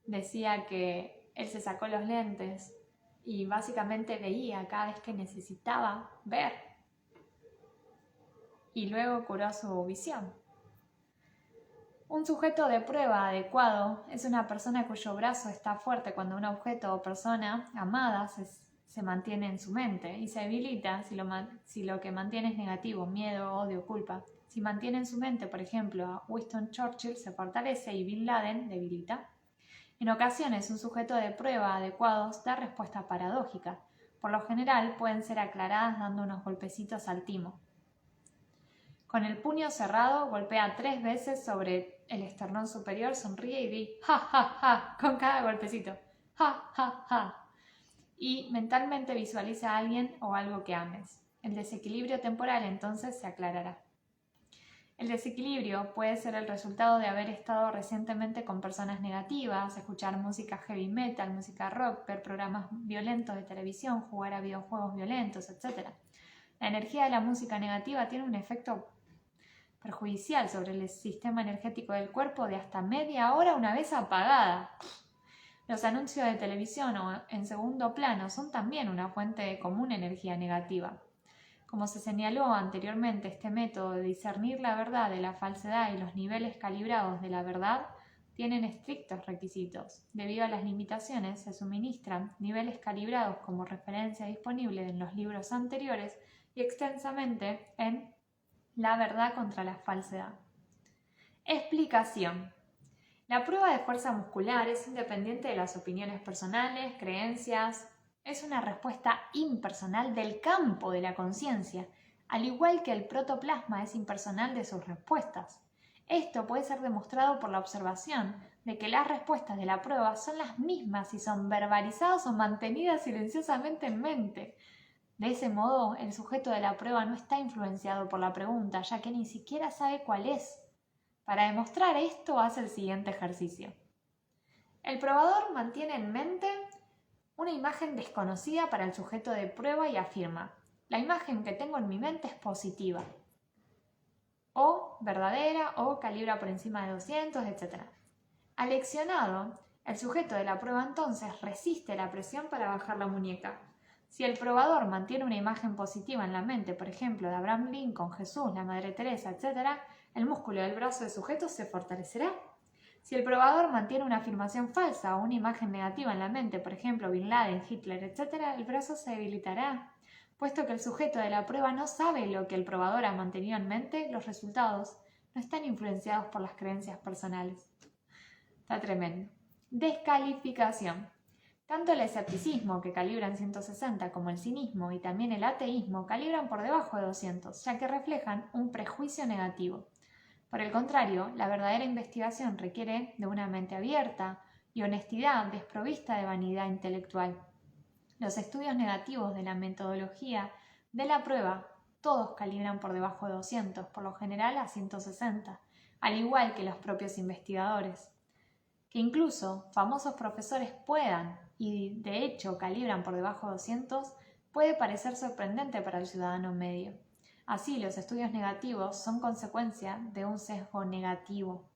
S1: decía que él se sacó los lentes y básicamente veía cada vez que necesitaba ver, y luego curó su visión. Un sujeto de prueba adecuado es una persona cuyo brazo está fuerte cuando un objeto o persona amada se mantiene en su mente y se debilita si lo que mantiene es negativo, miedo, odio, culpa. Si mantiene en su mente, por ejemplo, a Winston Churchill, se fortalece y Bin Laden debilita. En ocasiones, un sujeto de prueba adecuado da respuestas paradójicas. Por lo general, pueden ser aclaradas dando unos golpecitos al timo. Con el puño cerrado, golpea 3 veces sobre el esternón superior, sonríe y di ja, ja, ja con cada golpecito. Ja, ja, ja. Y mentalmente visualiza a alguien o algo que ames. El desequilibrio temporal entonces se aclarará. El desequilibrio puede ser el resultado de haber estado recientemente con personas negativas, escuchar música heavy metal, música rock, ver programas violentos de televisión, jugar a videojuegos violentos, etc. La energía de la música negativa tiene un efecto perjudicial sobre el sistema energético del cuerpo de hasta media hora una vez apagada. Los anuncios de televisión o en segundo plano son también una fuente de común energía negativa. Como se señaló anteriormente, este método de discernir la verdad de la falsedad y los niveles calibrados de la verdad tienen estrictos requisitos. Debido a las limitaciones, se suministran niveles calibrados como referencia disponible en los libros anteriores y extensamente en La verdad contra la falsedad. Explicación. La prueba de fuerza muscular es independiente de las opiniones personales, creencias. Es una respuesta impersonal del campo de la conciencia, al igual que el protoplasma es impersonal de sus respuestas. Esto puede ser demostrado por la observación de que las respuestas de la prueba son las mismas si son verbalizadas o mantenidas silenciosamente en mente. De ese modo, el sujeto de la prueba no está influenciado por la pregunta, ya que ni siquiera sabe cuál es. Para demostrar esto, hace el siguiente ejercicio. El probador mantiene en mente una imagen desconocida para el sujeto de prueba y afirma: la imagen que tengo en mi mente es positiva, o verdadera, o calibra por encima de 200, etc. Aleccionado, el sujeto de la prueba entonces resiste la presión para bajar la muñeca. Si el probador mantiene una imagen positiva en la mente, por ejemplo, de Abraham Lincoln, Jesús, la Madre Teresa, etc., el músculo del brazo del sujeto se fortalecerá. Si el probador mantiene una afirmación falsa o una imagen negativa en la mente, por ejemplo, Bin Laden, Hitler, etc., el brazo se debilitará. Puesto que el sujeto de la prueba no sabe lo que el probador ha mantenido en mente, los resultados no están influenciados por las creencias personales. Está tremendo. Descalificación. Tanto el escepticismo, que calibra en 160, como el cinismo y también el ateísmo calibran por debajo de 200, ya que reflejan un prejuicio negativo. Por el contrario, la verdadera investigación requiere de una mente abierta y honestidad desprovista de vanidad intelectual. Los estudios negativos de la metodología de la prueba todos calibran por debajo de 200, por lo general a 160, al igual que los propios investigadores. Que incluso famosos profesores puedan, y de hecho calibran por debajo de 200, puede parecer sorprendente para el ciudadano medio. Así, los estudios negativos son consecuencia de un sesgo negativo.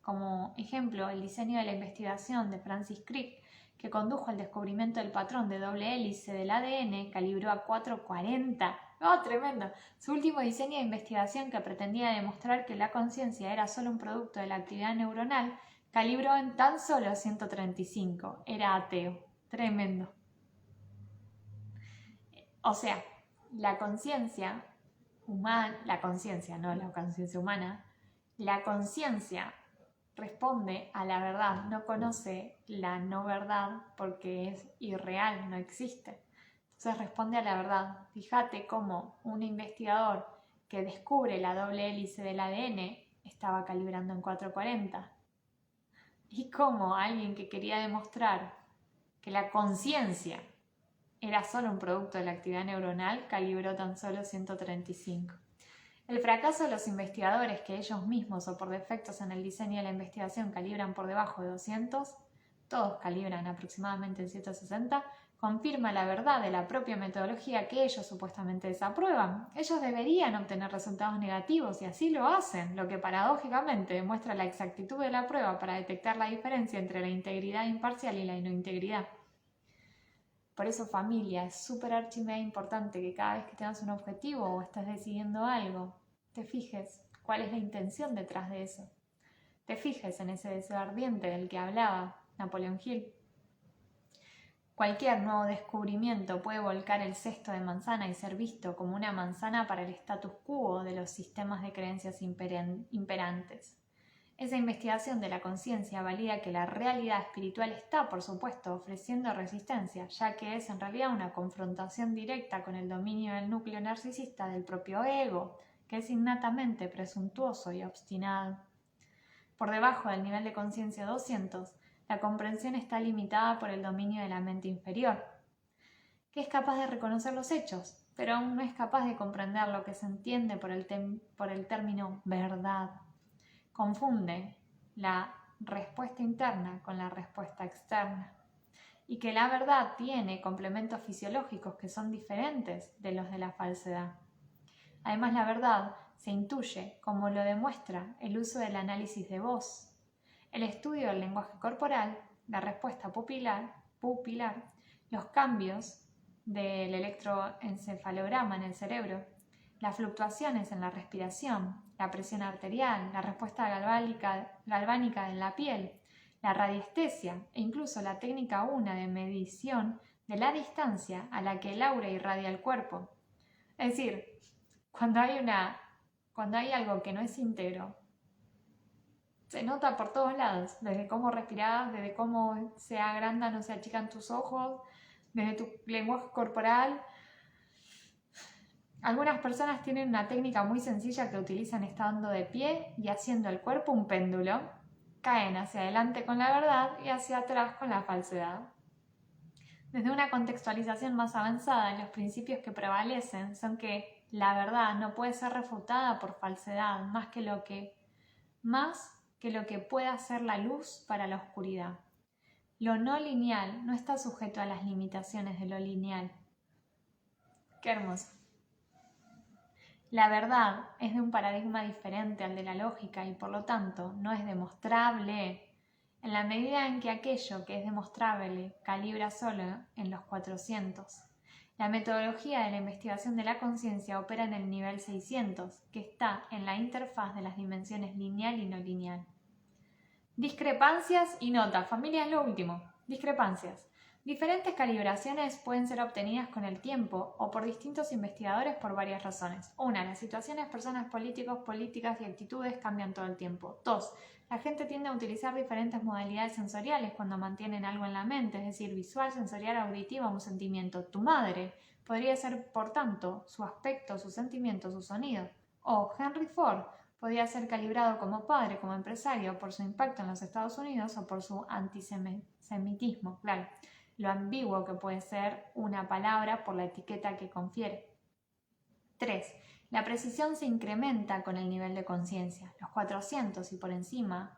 S1: Como ejemplo, el diseño de la investigación de Francis Crick, que condujo al descubrimiento del patrón de doble hélice del ADN, calibró a 440. ¡Oh, tremendo! Su último diseño de investigación, que pretendía demostrar que la conciencia era solo un producto de la actividad neuronal, calibró en tan solo 135. Era ateo. Tremendo. O sea, la conciencia humana, la conciencia humana, la conciencia responde a la verdad, no conoce la no verdad porque es irreal, no existe. Entonces responde a la verdad. Fíjate cómo un investigador que descubre la doble hélice del ADN estaba calibrando en 440. Y cómo alguien que quería demostrar que la conciencia era solo un producto de la actividad neuronal calibró tan solo 135. El fracaso de los investigadores que ellos mismos o por defectos en el diseño de la investigación calibran por debajo de 200, todos calibran aproximadamente en 160, confirma la verdad de la propia metodología que ellos supuestamente desaprueban. Ellos deberían obtener resultados negativos y así lo hacen, lo que paradójicamente demuestra la exactitud de la prueba para detectar la diferencia entre la integridad imparcial y la no integridad. Por eso, familia, es súper archimega importante que cada vez que tengas un objetivo o estás decidiendo algo, te fijes cuál es la intención detrás de eso. Te fijes en ese deseo ardiente del que hablaba Napoleón Hill. Cualquier nuevo descubrimiento puede volcar el cesto de manzana y ser visto como una manzana para el status quo de los sistemas de creencias imperantes. Esa investigación de la conciencia valida que la realidad espiritual está, por supuesto, ofreciendo resistencia, ya que es en realidad una confrontación directa con el dominio del núcleo narcisista del propio ego, que es innatamente presuntuoso y obstinado. Por debajo del nivel de conciencia 200, la comprensión está limitada por el dominio de la mente inferior, que es capaz de reconocer los hechos, pero aún no es capaz de comprender lo que se entiende por el término verdad. Confunde la respuesta interna con la respuesta externa, y que la verdad tiene complementos fisiológicos que son diferentes de los de la falsedad. Además, la verdad se intuye, como lo demuestra el uso del análisis de voz, el estudio del lenguaje corporal, la respuesta pupilar, los cambios del electroencefalograma en el cerebro, las fluctuaciones en la respiración, la presión arterial, la respuesta galvánica en la piel, la radiestesia e incluso la técnica 1 de medición de la distancia a la que el aura irradia el cuerpo. Es decir, cuando hay algo que no es íntegro, se nota por todos lados, desde cómo respiras, desde cómo se agrandan o se achican tus ojos, desde tu lenguaje corporal. Algunas personas tienen una técnica muy sencilla que utilizan estando de pie y haciendo el cuerpo un péndulo. Caen hacia adelante con la verdad y hacia atrás con la falsedad. Desde una contextualización más avanzada, los principios que prevalecen son que la verdad no puede ser refutada por falsedad más que lo que pueda ser la luz para la oscuridad. Lo no lineal no está sujeto a las limitaciones de lo lineal. ¡Qué hermoso! La verdad es de un paradigma diferente al de la lógica y por lo tanto no es demostrable en la medida en que aquello que es demostrable calibra solo en los 400. La metodología de la investigación de la conciencia opera en el nivel 600, que está en la interfaz de las dimensiones lineal y no lineal. Discrepancias y nota. Familia es lo último. Discrepancias. Diferentes calibraciones pueden ser obtenidas con el tiempo o por distintos investigadores por varias razones. 1. Las situaciones, personas, políticos, políticas y actitudes cambian todo el tiempo. 2. La gente tiende a utilizar diferentes modalidades sensoriales cuando mantienen algo en la mente, es decir, visual, sensorial, auditiva o un sentimiento. Tu madre podría ser, por tanto, su aspecto, su sentimiento, su sonido. O Henry Ford Podía ser calibrado como padre, como empresario, por su impacto en los Estados Unidos o por su antisemitismo, claro, lo ambiguo que puede ser una palabra por la etiqueta que confiere. 3. La precisión se incrementa con el nivel de conciencia. Los 400 y por encima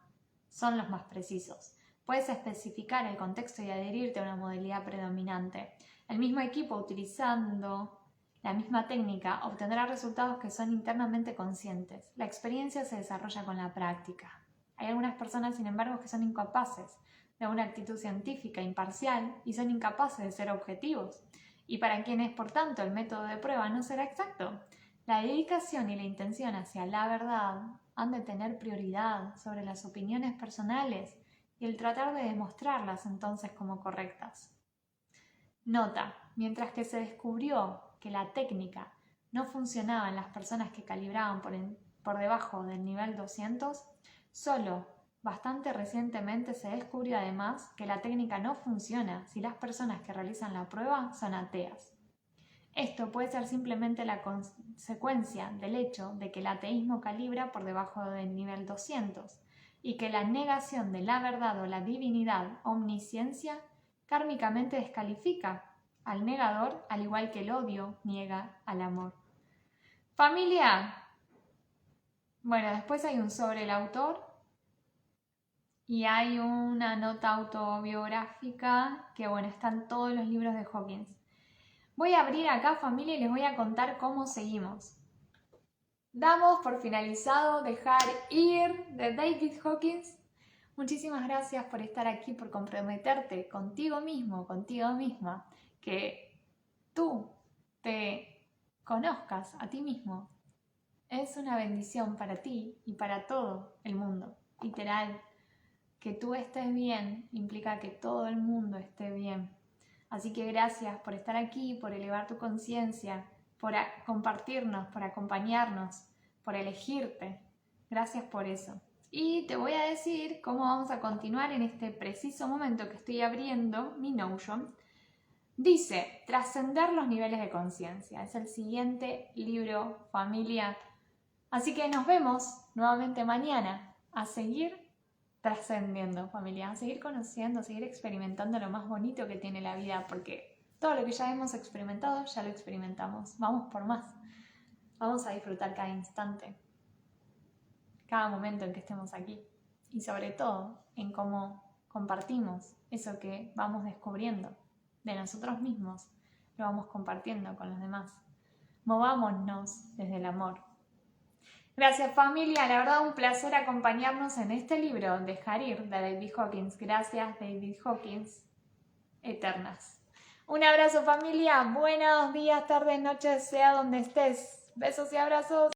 S1: son los más precisos. Puedes especificar el contexto y adherirte a una modalidad predominante. El mismo equipo, utilizando la misma técnica, obtendrá resultados que son internamente conscientes. La experiencia se desarrolla con la práctica. Hay algunas personas, sin embargo, que son incapaces de una actitud científica imparcial y son incapaces de ser objetivos. Y para quienes, por tanto, el método de prueba no será exacto. La dedicación y la intención hacia la verdad han de tener prioridad sobre las opiniones personales y el tratar de demostrarlas entonces como correctas. Nota, mientras que se descubrió que la técnica no funcionaba en las personas que calibraban por debajo del nivel 200, solo bastante recientemente se descubrió además que la técnica no funciona si las personas que realizan la prueba son ateas. Esto puede ser simplemente la consecuencia del hecho de que el ateísmo calibra por debajo del nivel 200 y que la negación de la verdad o la divinidad, omnisciencia, kármicamente descalifica al negador, al igual que el odio niega al amor. Familia. Bueno, después hay un sobre el autor y hay una nota autobiográfica que, bueno, están todos los libros de Hawkins. Voy a abrir acá, familia, y les voy a contar cómo seguimos. Damos por finalizado Dejar ir de David Hawkins. Muchísimas gracias por estar aquí, por comprometerte contigo mismo, contigo misma, que tú te conozcas a ti mismo. Es una bendición para ti y para todo el mundo. Literal, que tú estés bien implica que todo el mundo esté bien. Así que gracias por estar aquí, por elevar tu conciencia, por compartirnos, por acompañarnos, por elegirte. Gracias por eso. Y te voy a decir cómo vamos a continuar en este preciso momento que estoy abriendo mi Notion. Dice, trascender los niveles de conciencia. Es el siguiente libro, familia. Así que nos vemos nuevamente mañana a seguir trascendiendo, familia, a seguir conociendo, a seguir experimentando lo más bonito que tiene la vida, porque todo lo que ya hemos experimentado, ya lo experimentamos. Vamos por más. Vamos a disfrutar cada instante, cada momento en que estemos aquí y sobre todo en cómo compartimos eso que vamos descubriendo de nosotros mismos, lo vamos compartiendo con los demás. Movámonos desde el amor. Gracias, familia, la verdad un placer acompañarnos en este libro Dejar ir de David Hawkins. Gracias, David Hawkins, eternas. Un abrazo, familia, buenos días, tardes, noches, sea donde estés. Besos y abrazos.